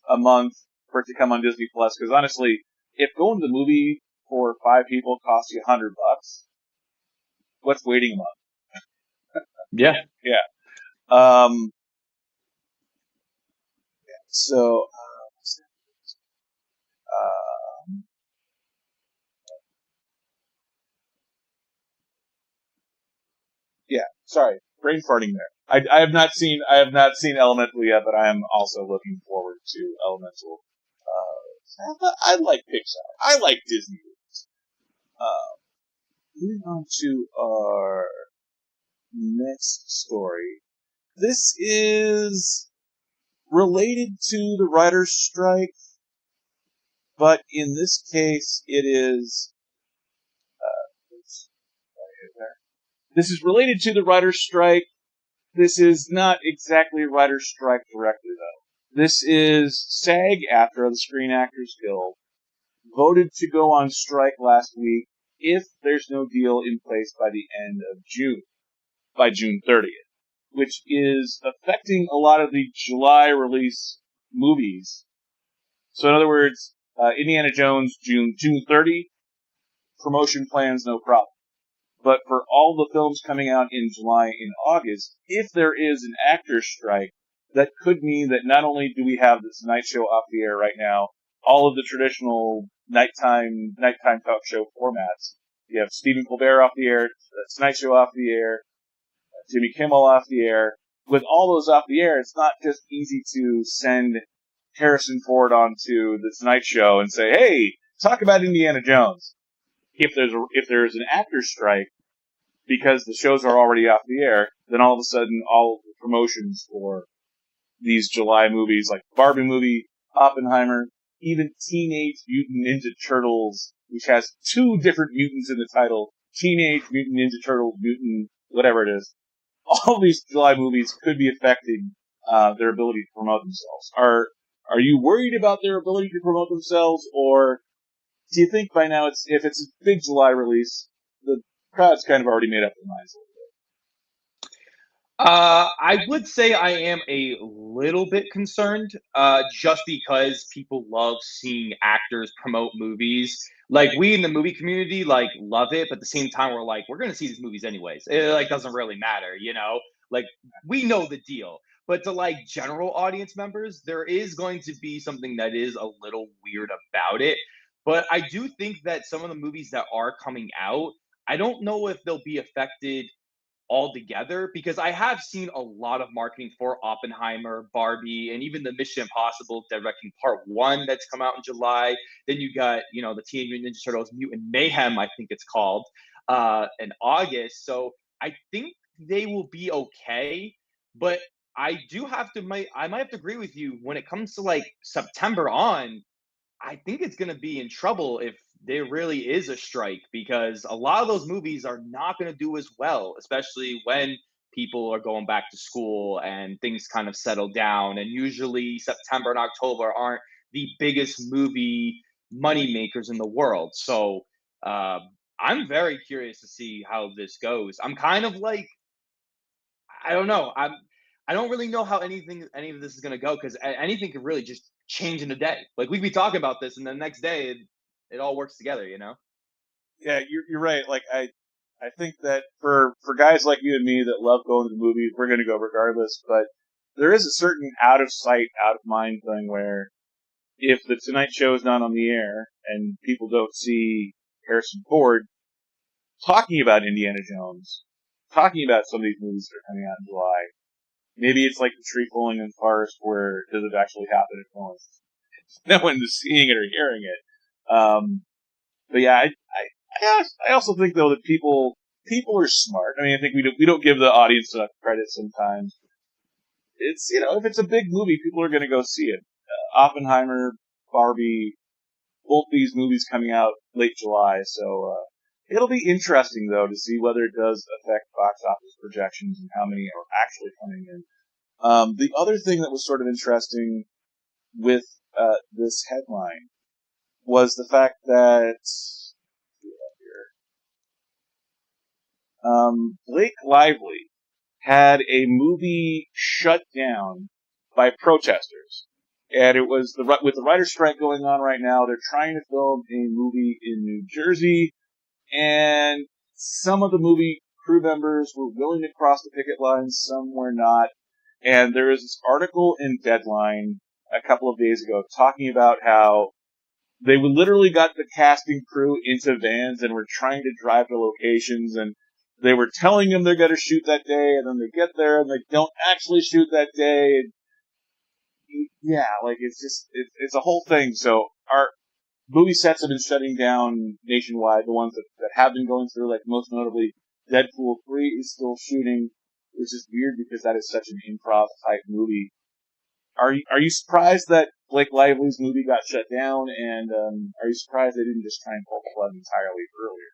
a month for it to come on Disney Plus, because honestly, if going to the movie for 5 people costs you $100, what's waiting a month. Yeah. Yeah. So, yeah. Sorry, brain farting there. I have not seen Elemental yet, but I am also looking forward to Elemental. I like Pixar. I like Disney movies. Moving on to our next story. This is related to the writer's strike, but in this case, it is. This is related to the writer's strike. This is not exactly a writer's strike directly, though. This is SAG-AFTRA, the Screen Actors Guild, voted to go on strike last week if there's no deal in place by the end of June, by June 30th, which is affecting a lot of the July release movies. So in other words, Indiana Jones, June 30, promotion plans, no problem. But for all the films coming out in July and August, if there is an actor's strike, that could mean that not only do we have this Tonight Show off the air right now, all of the traditional nighttime talk show formats. You have Stephen Colbert off the air, Tonight Show off the air, Jimmy Kimmel off the air. With all those off the air, it's not just easy to send Harrison Ford onto the Tonight Show and say, "Hey, talk about Indiana Jones." If there's an actor's strike, because the shows are already off the air, then all of a sudden all of the promotions for these July movies, like Barbie movie, Oppenheimer, even Teenage Mutant Ninja Turtles, which has 2 different mutants in the title, Teenage Mutant Ninja Turtles, mutant, whatever it is, all these July movies could be affecting their ability to promote themselves. Are you worried about their ability to promote themselves, or do you think by now if it's a big July release, the crowd's kind of already made up their minds a little I would say I am a little bit concerned, just because people love seeing actors promote movies. Like we in the movie community, like love it, but at the same time, we're like, we're gonna see these movies anyways. It like doesn't really matter, you know. Like we know the deal. But to like general audience members, there is going to be something that is a little weird about it. But I do think that some of the movies that are coming out, I don't know if they'll be affected altogether because I have seen a lot of marketing for Oppenheimer, Barbie, and even the Mission Impossible Dead Reckoning Part 1 that's come out in July. Then you got, you know, the Teenage Mutant Ninja Turtles Mutant Mayhem, I think it's called, in August. So I think they will be okay, but I might have to agree with you when it comes to like September on. I think it's going to be in trouble if there really is a strike because a lot of those movies are not going to do as well, especially when people are going back to school and things kind of settle down. And usually September and October aren't the biggest movie money makers in the world. So uh, I'm very curious to see how this goes. I'm kind of like I don't know. I don't really know how any of this is gonna go because anything could really just change in a day. Like we could be talking about this, and the next day it all works together. You know? bit. Yeah, you're right. Like I think that for guys like you and me that love going to the movies, we're going to go regardless. But there is a certain out of sight, out of mind thing where if the Tonight Show is not on the air and people don't see Harrison Ford talking about Indiana Jones, talking about some of these movies that are coming out in July, maybe it's like the tree falling in the forest where does it actually happen if no one's seeing it or hearing it. But yeah, I also think though that people are smart. I mean, I think we don't give the audience enough credit sometimes. It's if it's a big movie, people are going to go see it. Oppenheimer, Barbie, both these movies coming out late July, so it'll be interesting though to see whether it does affect box office projections and how many are actually coming in. The other thing that was sort of interesting with this headline was the fact that Blake Lively had a movie shut down by protesters. And it was with the writer's strike going on right now, they're trying to film a movie in New Jersey, and some of the movie crew members were willing to cross the picket line, some were not. And there was this article in Deadline a couple of days ago talking about how they literally got the casting crew into vans and were trying to drive to locations, and they were telling them they're going to shoot that day, and then they get there and they don't actually shoot that day. Yeah, like it's a whole thing. So our movie sets have been shutting down nationwide. The ones that have been going through, like most notably, Deadpool 3 is still shooting, which is weird because that is such an improv type movie. Are you surprised that Blake Lively's movie got shut down? And are you surprised they didn't just try and pull the plug entirely earlier?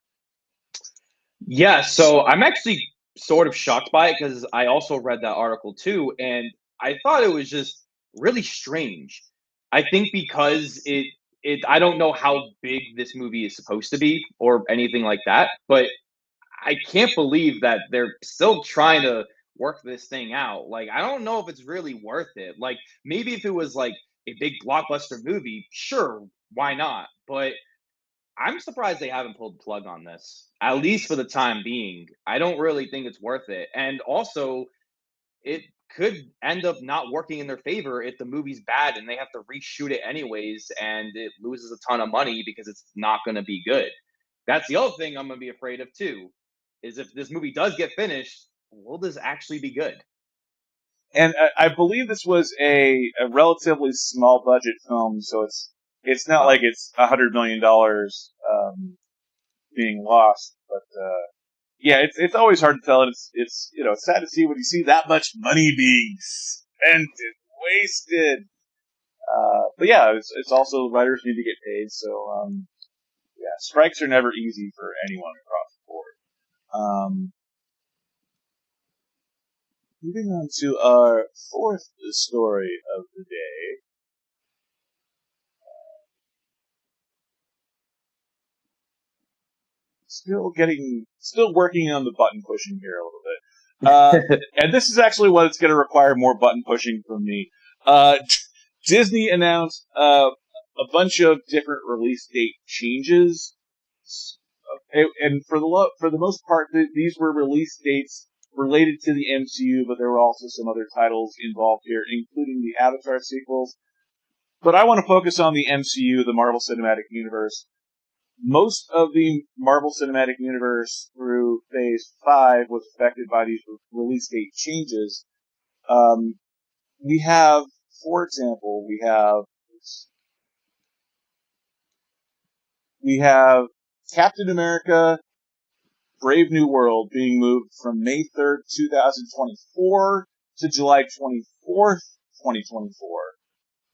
Yeah, so I'm actually sort of shocked by it because I also read that article too, and I thought it was just really strange. I think because it I don't know how big this movie is supposed to be or anything like that, but I can't believe that they're still trying to work this thing out. Like, I don't know if it's really worth it. Like, maybe if it was like a big blockbuster movie, sure, why not? But I'm surprised they haven't pulled the plug on this, at least for the time being. I don't really think it's worth it. And also, it could end up not working in their favor if the movie's bad and they have to reshoot it anyways and it loses a ton of money because it's not going to be good. That's the other thing I'm going to be afraid of too, is if this movie does get finished, will this actually be good? And I believe this was a relatively small budget film, so it's not like it's $100 million being lost. But yeah, it's always hard to tell. It's sad to see when you see that much money being spent and wasted. But yeah, it's also writers need to get paid, so yeah, strikes are never easy for anyone across the board. Moving on to our fourth story of the day. Still working on the button pushing here a little bit. And this is actually what it's going to require more button pushing from me. Disney announced a bunch of different release date changes, and for the most part, these were release dates related to the MCU, but there were also some other titles involved here, including the Avatar sequels. But I want to focus on the MCU, the Marvel Cinematic Universe. Most of the Marvel Cinematic Universe through Phase 5 was affected by these release date changes. We have, for example, we have Captain America Brave New World being moved from May 3rd, 2024 to July 24th, 2024.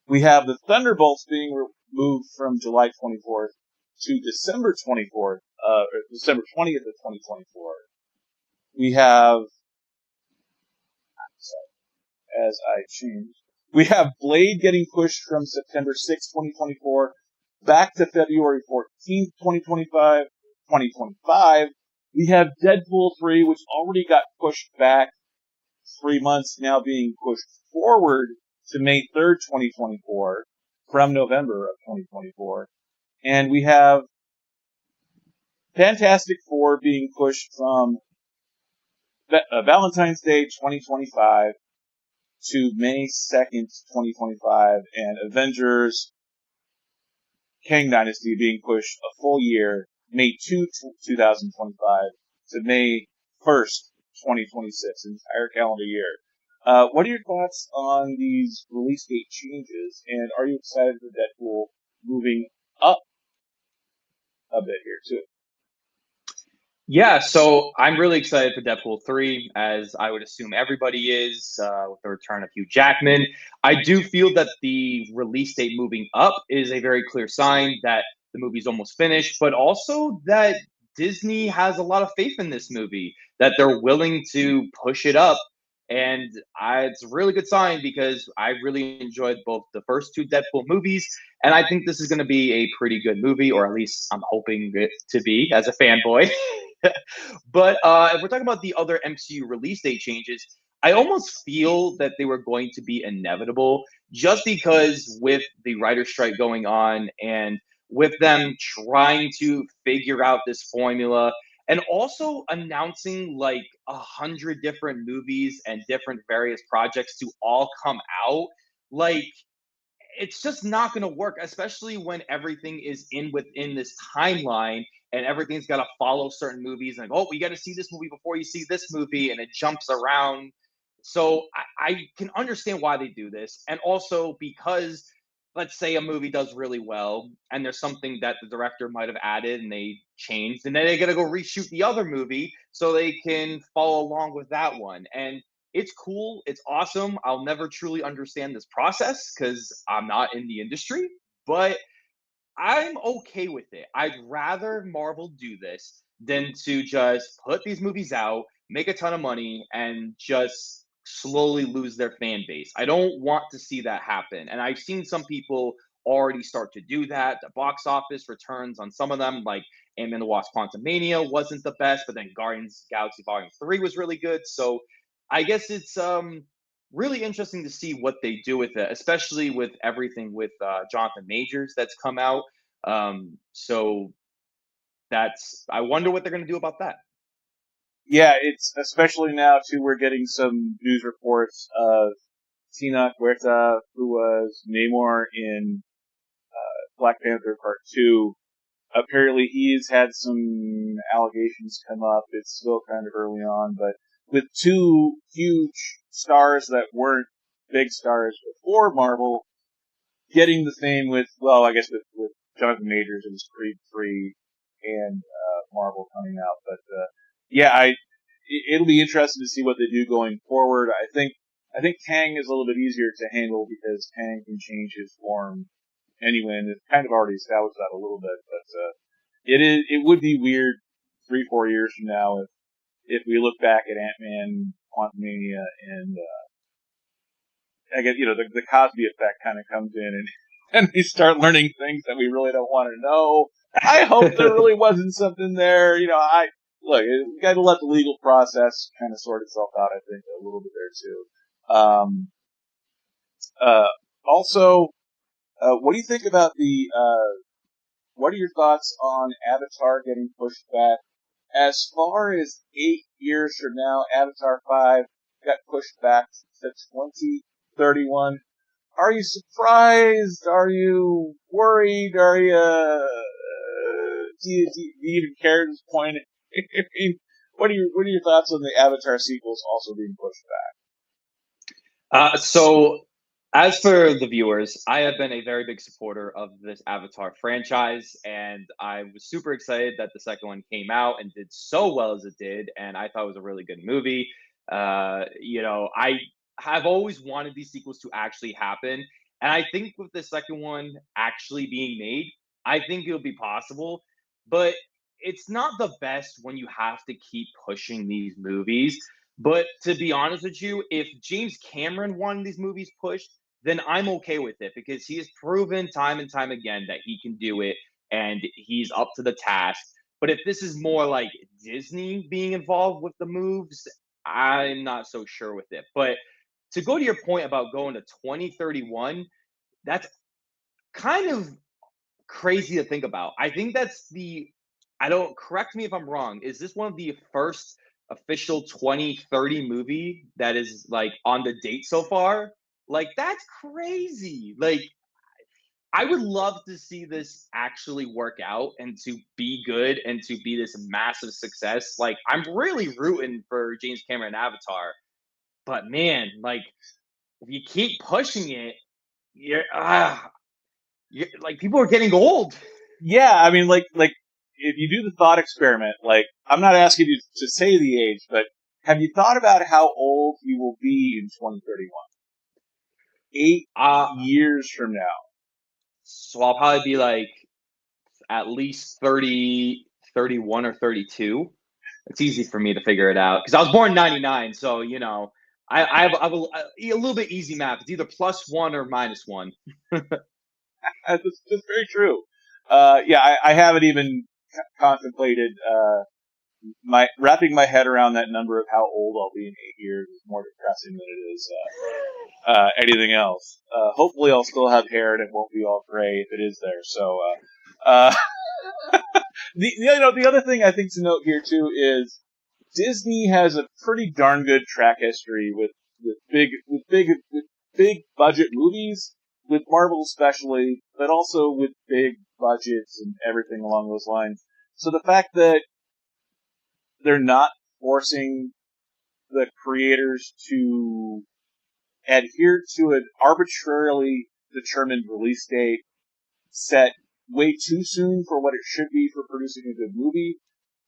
We have the Thunderbolts being moved from July 24th to December 24th, or December 20th of 2024. We have, we have Blade getting pushed from September 6th, 2024 back to February 14th, 2025. We have Deadpool 3, which already got pushed back 3 months, now being pushed forward to May 3rd, 2024, from November of 2024. And we have Fantastic Four being pushed from Valentine's Day 2025 to May 2nd, 2025, and Avengers Kang Dynasty being pushed a full year, May 2, 2025 to May 1st, 2026, an entire calendar year. What are your thoughts on these release date changes, and are you excited for Deadpool moving up a bit here too? Yeah, so I'm really excited for Deadpool 3, as I would assume everybody is, with the return of Hugh Jackman. I do feel that the release date moving up is a very clear sign that the movie's almost finished, but also that Disney has a lot of faith in this movie, that they're willing to push it up. And it's a really good sign because I really enjoyed both the first two Deadpool movies, and I think this is going to be a pretty good movie, or at least I'm hoping it to be as a fanboy. But if we're talking about the other MCU release date changes, I almost feel that they were going to be inevitable just because with the writer strike going on and with them trying to figure out this formula and also announcing like 100 different movies and different various projects to all come out. Like, it's just not going to work, especially when everything is within this timeline and everything's got to follow certain movies. And like, oh, we got to see this movie before you see this movie, and it jumps around. So I can understand why they do this, and also because let's say a movie does really well, and there's something that the director might have added and they changed, and then they got to go reshoot the other movie so they can follow along with that one. And it's cool. It's awesome. I'll never truly understand this process because I'm not in the industry, but I'm okay with it. I'd rather Marvel do this than to just put these movies out, make a ton of money, and just slowly lose their fan base. I don't want to see that happen. And I've seen some people already start to do that. The box office returns on some of them, like Ant-Man and the Wasp Quantumania wasn't the best, but then Guardians Galaxy Volume 3 was really good. So I guess it's really interesting to see what they do with it, especially with everything with Jonathan Majors that's come out. So that's I wonder what they're going to do about that. Yeah, it's especially now too. We're getting some news reports of Tina Huerta, who was Namor in Black Panther Part 2. Apparently, he's had some allegations come up. It's still kind of early on, but with two huge stars that weren't big stars before Marvel, getting the same with, well, I guess with Jonathan Majors and Creed 3 and Marvel coming out. But yeah, it'll be interesting to see what they do going forward. I think Kang is a little bit easier to handle because Kang can change his form anyway, and it's kind of already established that a little bit. But it would be weird 3-4 years from now if we look back at Ant-Man, Quantumania, and I guess the Cosby effect kind of comes in, and we start learning things that we really don't want to know. I hope there really wasn't something there. Look, we got to let the legal process kind of sort itself out. I think a little bit there too. Also, what do you think about what are your thoughts on Avatar getting pushed back? As far as 8 years from now, Avatar 5 got pushed back to 2031. Are you surprised? Are you worried? Are you, do you even care at this point? I mean, what are your thoughts on the Avatar sequels also being pushed So, as for the viewers, I have been a very big supporter of this Avatar franchise, and I was super excited that the second one came out and did so well as it did, and I thought it was a really good movie. I have always wanted these sequels to actually happen, and I think with the second one actually being made, I think it'll be possible, but it's not the best when you have to keep pushing these movies. But to be honest with you, if James Cameron wanted these movies pushed, then I'm okay with it because he has proven time and time again that he can do it and he's up to the task. But if this is more like Disney being involved with the moves, I'm not so sure with it. But to go to your point about going to 2031, that's kind of crazy to think about. I think I don't, correct me if I'm wrong. Is this one of the first official 2030 movie that is like on the date so far? Like, that's crazy. Like, I would love to see this actually work out and to be good and to be this massive success. Like, I'm really rooting for James Cameron Avatar, but man, like, if you keep pushing it, you're like, people are getting old. Yeah, I mean, like if you do the thought experiment, like I'm not asking you to say the age, but have you thought about how old you will be in 2031? 8 years from now. So I'll probably be like at least 30, 31, or 32. It's easy for me to figure it out because I was born in 99. So, I have a little bit easy math. It's either +1 or -1. That's very true. Yeah, I haven't even contemplated wrapping my head around that number of how old I'll be in 8 years is more depressing than it is anything else. Hopefully, I'll still have hair and it won't be all gray if it is there. So, The other thing I think to note here too is Disney has a pretty darn good track history with big budget movies, with Marvel especially, but also with big budgets and everything along those lines. So the fact that they're not forcing the creators to adhere to an arbitrarily determined release date set way too soon for what it should be for producing a good movie,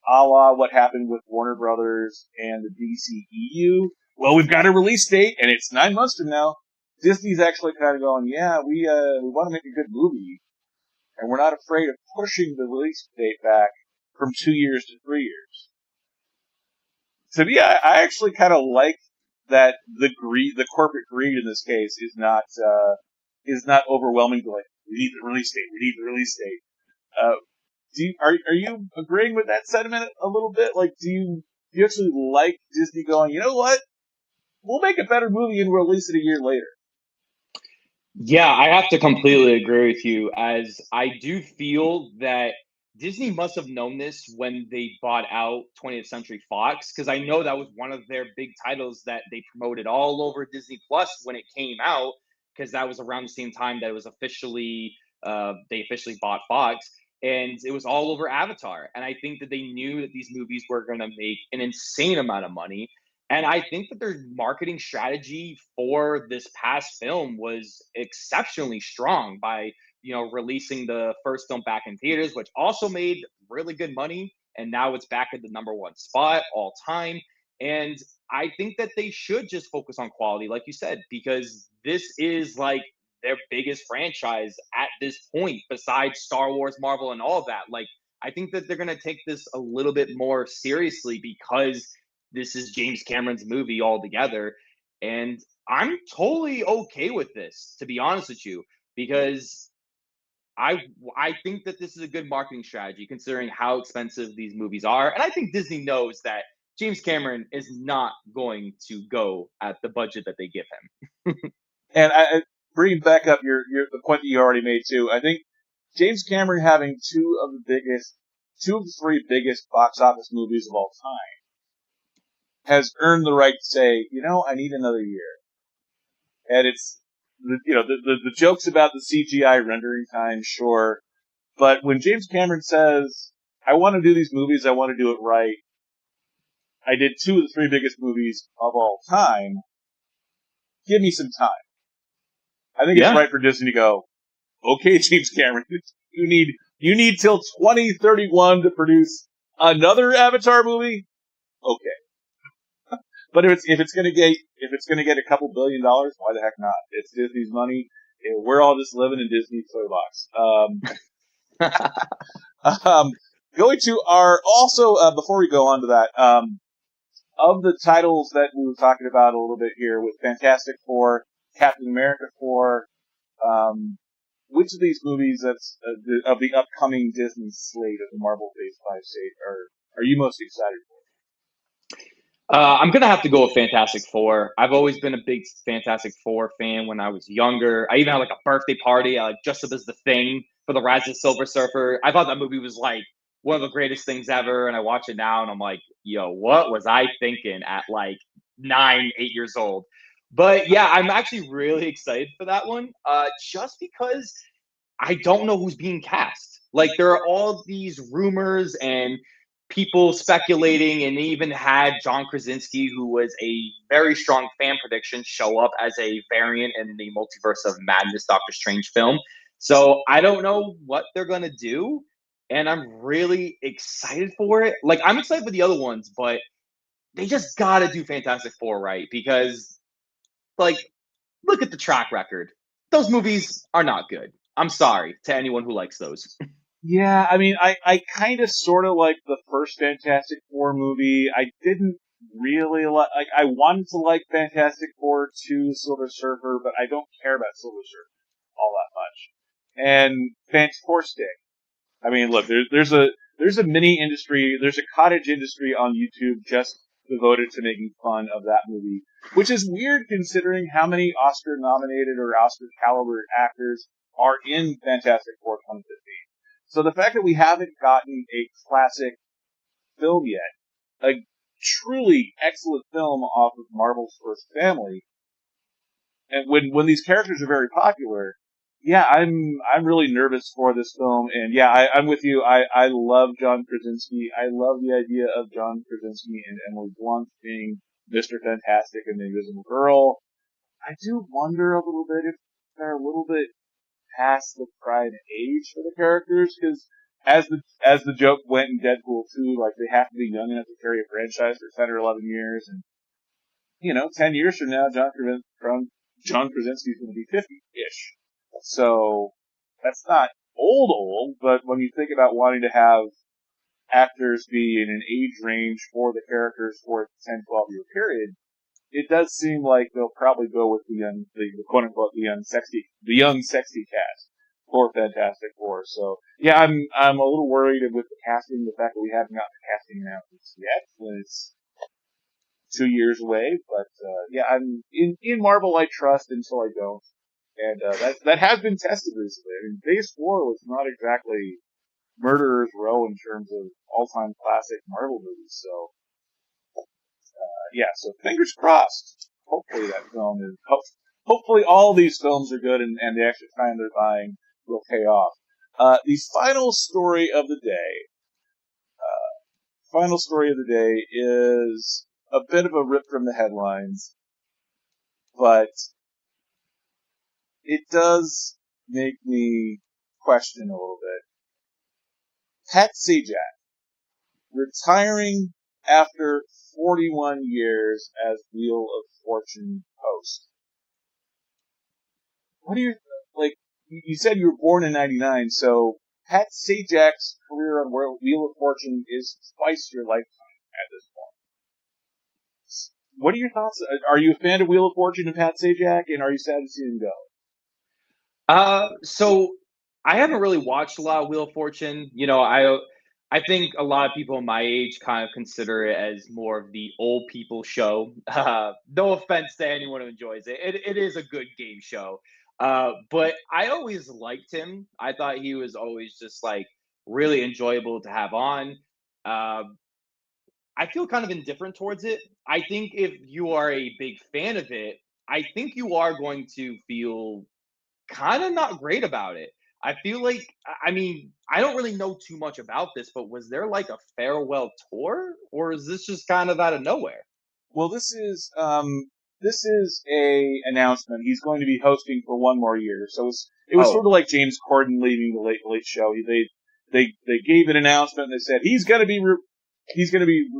a la what happened with Warner Brothers and the DCEU. Well, we've got a release date, and it's 9 months from now. Disney's actually kind of going, yeah, we want to make a good movie, and we're not afraid of pushing the release date back from 2 years to 3 years. So yeah, I actually kind of like that the corporate greed in this case is not overwhelming. Like, we need the release date. We need the release date. Are you agreeing with that sentiment a little bit? Like, do you actually like Disney going, you know what? We'll make a better movie and release it a year later. Yeah, I have to completely agree with you, as I do feel that Disney must have known this when they bought out 20th Century Fox, because I know that was one of their big titles that they promoted all over Disney Plus when it came out, because that was around the same time that it was officially they officially bought Fox, and it was all over Avatar. And I think that they knew that these movies were going to make an insane amount of money. And I think that their marketing strategy for this past film was exceptionally strong by, releasing the first film back in theaters, which also made really good money. And now it's back at the number one spot all time. And I think that they should just focus on quality, like you said, because this is like their biggest franchise at this point, besides Star Wars, Marvel, and all of that. Like, I think that they're going to take this a little bit more seriously because this is James Cameron's movie altogether. And I'm totally okay with this, to be honest with you, because I think that this is a good marketing strategy considering how expensive these movies are. And I think Disney knows that James Cameron is not going to go at the budget that they give him. And I bringing back up the point that you already made too. I think James Cameron having two of the three biggest box office movies of all time has earned the right to say, I need another year. And it's, the jokes about the CGI rendering time, sure. But when James Cameron says, I want to do these movies, I want to do it right, I did two of the three biggest movies of all time, give me some time. I think it's right for Disney to go, okay, James Cameron, you need till 2031 to produce another Avatar movie? Okay. But if it's gonna get a couple $1 billion, why the heck not? It's Disney's money. We're all just living in Disney's toy box. Going to before we go on to that, of the titles that we were talking about a little bit here with Fantastic Four, Captain America 4, which of these movies of the upcoming Disney slate of the Marvel Phase 5 slate are you most excited for? I'm going to have to go with Fantastic Four. I've always been a big Fantastic Four fan when I was younger. I even had like a birthday party. I dressed up as the Thing for the Rise of the Silver Surfer. I thought that movie was like one of the greatest things ever. And I watch it now and I'm like, yo, what was I thinking at like 9, 8 years old? But yeah, I'm actually really excited for that one. Just because I don't know who's being cast. Like, there are all these rumors and people speculating, and they even had John Krasinski, who was a very strong fan prediction, show up as a variant in the Multiverse of Madness Doctor Strange film. So I don't know what they're going to do, and I'm really excited for it. Like, I'm excited for the other ones, but they just got to do Fantastic Four right, because, like, look at the track record. Those movies are not good. I'm sorry to anyone who likes those. Yeah, I mean, I kind of sort of like the first Fantastic Four movie. I didn't really like, I wanted to like Fantastic Four 2 Silver Surfer, but I don't care about Silver Surfer all that much. And Fantastic. I mean, look, there's a mini industry, there's a cottage industry on YouTube just devoted to making fun of that movie, which is weird considering how many Oscar-nominated or Oscar-caliber actors are in Fantastic Four 2015. So the fact that we haven't gotten a classic film yet, a truly excellent film off of Marvel's first family, and when these characters are very popular, yeah, I'm really nervous for this film, and yeah, I'm with you. I love John Krasinski. I love the idea of John Krasinski and Emily Blunt being Mr. Fantastic and the Invisible Girl. I do wonder a little bit if they're a little bit past the prime age for the characters, because as the joke went in Deadpool 2, like they have to be young enough to carry a franchise for 10 or 11 years, and 10 years from now, John Krasinski's going to be 50-ish. So that's not old, but when you think about wanting to have actors be in an age range for the characters for a 10, 12-year period, it does seem like they'll probably go with the quote unquote the young sexy cast for Fantastic Four. So yeah, I'm a little worried with the casting, the fact that we haven't gotten the casting announcements yet when it's 2 years away. But yeah, I'm in Marvel. I trust until I don't, and that has been tested recently. I mean, Phase 4 was not exactly Murderer's Row in terms of all-time classic Marvel movies. So. Yeah, so fingers crossed. Hopefully that film is. Hopefully all these films are good and the extra time they're buying will pay off. The final story of the day. Final story of the day is a bit of a rip from the headlines, but it does make me question a little bit. Pat Sajak retiring after 41 years as Wheel of Fortune host. What do you, like, you said you were born in 99, so Pat Sajak's career on Wheel of Fortune is twice your lifetime at this point. What are your thoughts? Are you a fan of Wheel of Fortune and Pat Sajak, and are you sad to see him go? So I haven't really watched a lot of Wheel of Fortune. I think a lot of people my age kind of consider it as more of the old people show. No offense to anyone who enjoys it. It is a good game show. But I always liked him. I thought he was always just like really enjoyable to have on. Uh, I feel kind of indifferent towards it. I think if you are a big fan of it, I think you are going to feel kind of not great about it. I feel like, I mean, I don't really know too much about this, but was there like a farewell tour, or is this just kind of out of nowhere? Well, this is a announcement. He's going to be hosting for one more year. So it was sort Oh, of like James Corden leaving the Late Show. They gave an announcement and they said he's going to be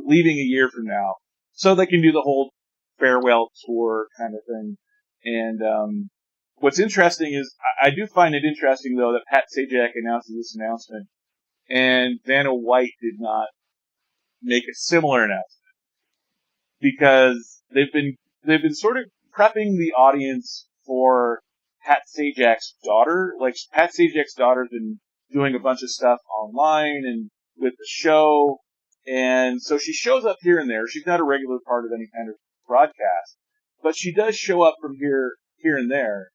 leaving a year from now, so they can do the whole farewell tour kind of thing. And what's interesting is I do find it interesting though that Pat Sajak announces this announcement, and Vanna White did not make a similar announcement, because they've been sort of prepping the audience for Pat Sajak's daughter. Like, Pat Sajak's daughter's been doing a bunch of stuff online and with the show, and so she shows up here and there. She's not a regular part of any kind of broadcast, but she does show up from here and there,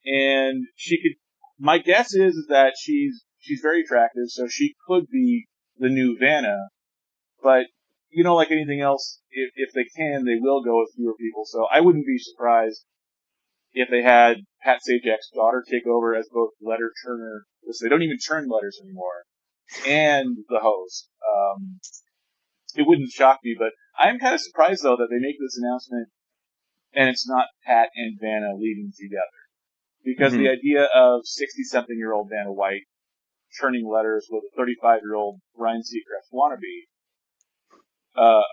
and she could. My guess is that she's very attractive, so she could be the new Vanna, but like anything else, if they can, they will go with fewer people. So I wouldn't be surprised if they had Pat Sajak's daughter take over as both letter churner, because they don't even churn letters anymore, and the host. It wouldn't shock me, but I'm kind of surprised though that they make this announcement and it's not Pat and Vanna leaving together, because the hmm idea of 60-something-year-old Vanna White churning letters with a 35-year-old Ryan Seacrest wannabe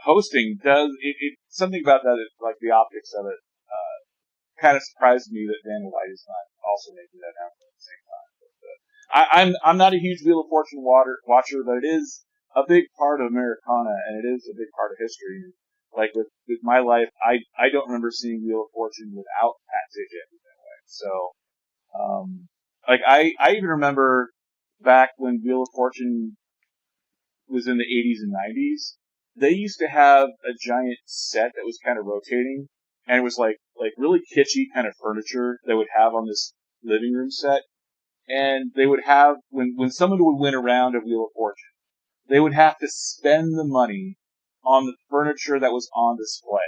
hosting something about that, like the optics of it, kind of surprised me that Vanna White is not also making that announcement at the same time. But, I'm not a huge Wheel of Fortune watcher, but it is a big part of Americana, and it is a big part of history. Like with my life, I don't remember seeing Wheel of Fortune without Pat Sajak in that way. So, like I even remember back when Wheel of Fortune was in the 80s and 90s, they used to have a giant set that was kind of rotating, and it was like really kitschy kind of furniture they would have on this living room set. and they would have, when someone would win a round of Wheel of Fortune, they would have to spend the money on the furniture that was on display.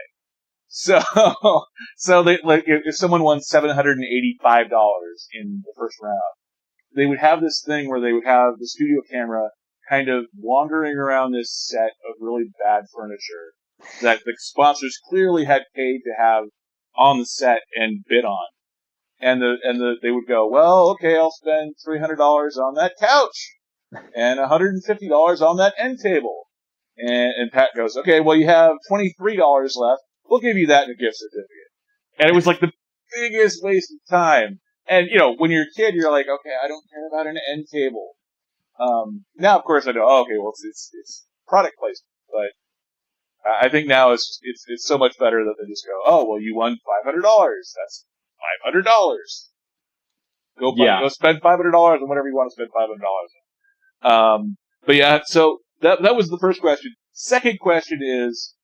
So, if someone won $785 in the first round, they would have this thing where they would have the studio camera kind of wandering around this set of really bad furniture that the sponsors clearly had paid to have on the set and bid on. And they would go, well, okay, I'll spend $300 on that couch and $150 on that end table. And Pat goes, okay, well, you have $23 left. We'll give you that in a gift certificate. And it was like the biggest waste of time. And, when you're a kid, you're like, okay, I don't care about an end table. Now, of course, I know, okay, well, it's product placement. But I think now it's so much better that they just go, oh, well, you won $500. That's $500. Go spend $500 on whatever you want to spend $500 on. But yeah, so that was the first question. Second question is,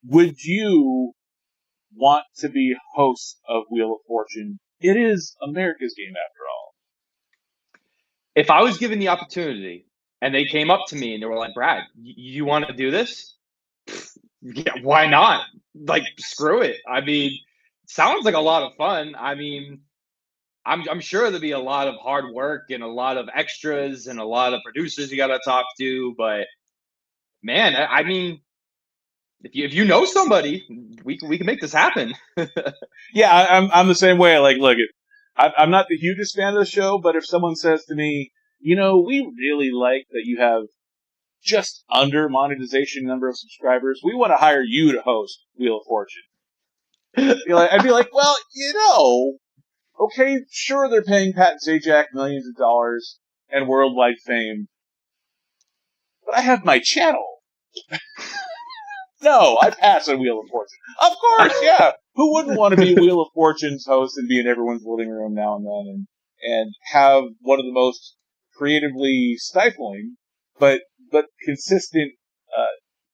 would you want to be host of Wheel of Fortune? It is America's game after all. If I was given the opportunity and they came up to me and they were like, Brad, you want to do this? Yeah, why not? Like, screw it. I mean, sounds like a lot of fun. I mean, I'm sure there'll be a lot of hard work and a lot of extras and a lot of producers you got to talk to. But man, I mean, if you know somebody, we can make this happen. Yeah, I'm the same way. Like, look, I'm not the hugest fan of the show, but if someone says to me, we really like that you have just under monetization number of subscribers, we want to hire you to host Wheel of Fortune. I'd be like, well, okay, sure, they're paying Pat Sajak millions of dollars and worldwide fame, but I have my channel. No, I pass on Wheel of Fortune. Of course, yeah. Who wouldn't want to be Wheel of Fortune's host and be in everyone's living room now and then and have one of the most creatively stifling but consistent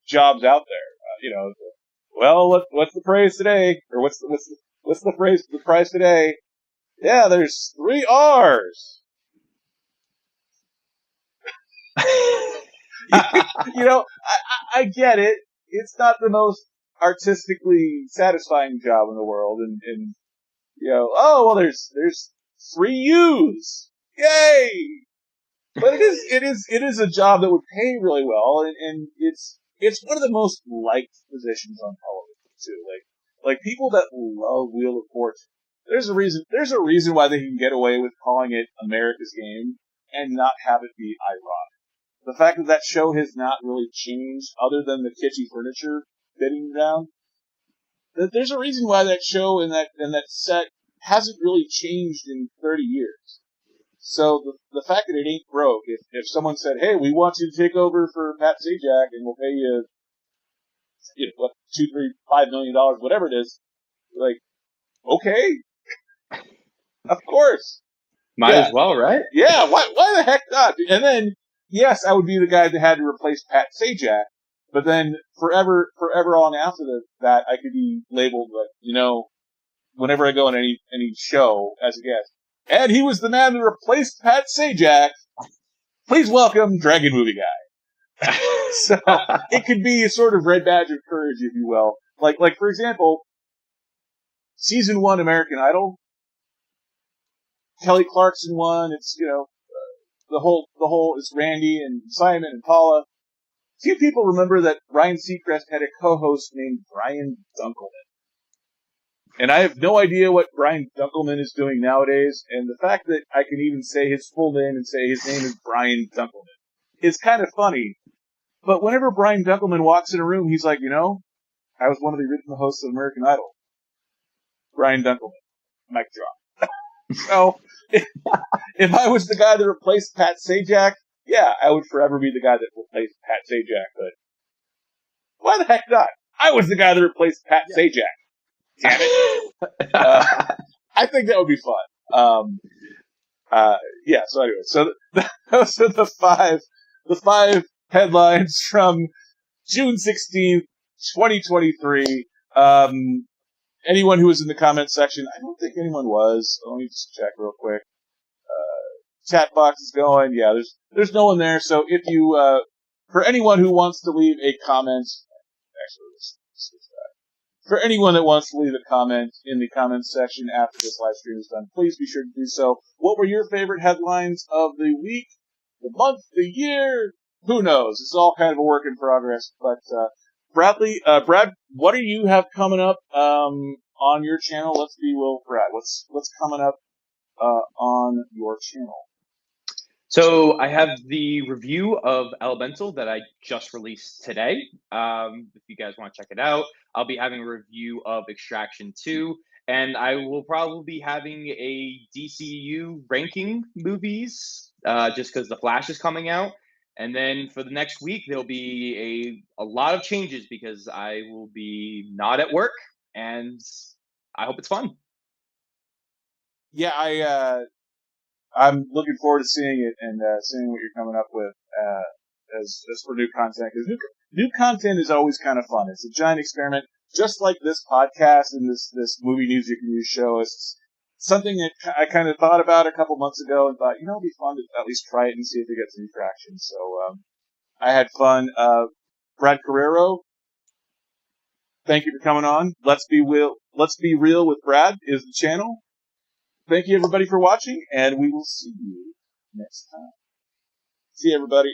jobs out there? Well, what's the price today? Or what's the price today? Yeah, there's 3 R's. I get it. It's not the most artistically satisfying job in the world, and oh well, there's 3 U's. Yay! But it is a job that would pay really well, and it's one of the most liked positions on television too. Like people that love Wheel of Fortune. There's a reason why they can get away with calling it America's Game and not have it be ironic. The fact that show has not really changed, other than the kitschy furniture bidding down. There's a reason why that show and that set hasn't really changed in 30 years. So the fact that it ain't broke, if someone said, hey, we want you to take over for Pat Sajak and we'll pay you, what, $2, $3, $5 million, whatever it is, like, okay, of course. Might as well, right? Yeah, why the heck not? And then, yes, I would be the guy that had to replace Pat Sajak, but then forever on after that, I could be labeled, like, whenever I go on any show as a guest. And he was the man that replaced Pat Sajak. Please welcome Dragon Movie Guy. So it could be a sort of red badge of courage, if you will. Like for example, season 1 American Idol. Kelly Clarkson won. It's the whole it's Randy and Simon and Paula. Few people remember that Ryan Seacrest had a co-host named Brian Dunkelman. And I have no idea what Brian Dunkelman is doing nowadays, and the fact that I can even say his full name and say his name is Brian Dunkelman is kind of funny. But whenever Brian Dunkelman walks in a room, he's like, I was one of the original hosts of American Idol. Brian Dunkelman. Mic drop. So, if I was the guy that replaced Pat Sajak, yeah, I would forever be the guy that replaced Pat Sajak, but why the heck not? I was the guy that replaced Pat Sajak. Damn it. I think that would be fun. Yeah, so anyway, so those are the five headlines from June 16th, 2023. Anyone who was in the comment section, I don't think anyone was. Let me just check real quick. chat box is going. Yeah, there's no one there. So if you, for anyone who wants to leave a comment, actually, let's switch that. For anyone that wants to leave a comment in the comments section after this live stream is done, please be sure to do so. What were your favorite headlines of the week, the month, the year? Who knows? It's all kind of a work in progress. But Bradley, Brad, what do you have coming up on your channel? Let's be real, Brad. What's coming up on your channel? So I have the review of Elemental that I just released today. If you guys want to check it out, I'll be having a review of Extraction 2, and I will probably be having a DCU ranking movies just because The Flash is coming out. And then for the next week, there'll be a lot of changes because I will be not at work, and I hope it's fun. Yeah, I'm looking forward to seeing it and seeing what you're coming up with as for new content. Because new content is always kind of fun. It's a giant experiment, just like this podcast and this movie news you can use show. It's something that I kind of thought about a couple months ago and thought, it'd be fun to at least try it and see if it gets any traction. So I had fun. Brad Carreiro, thank you for coming on. Let's be real with Brad is the channel. Thank you, everybody, for watching, and we will see you next time. See you, everybody.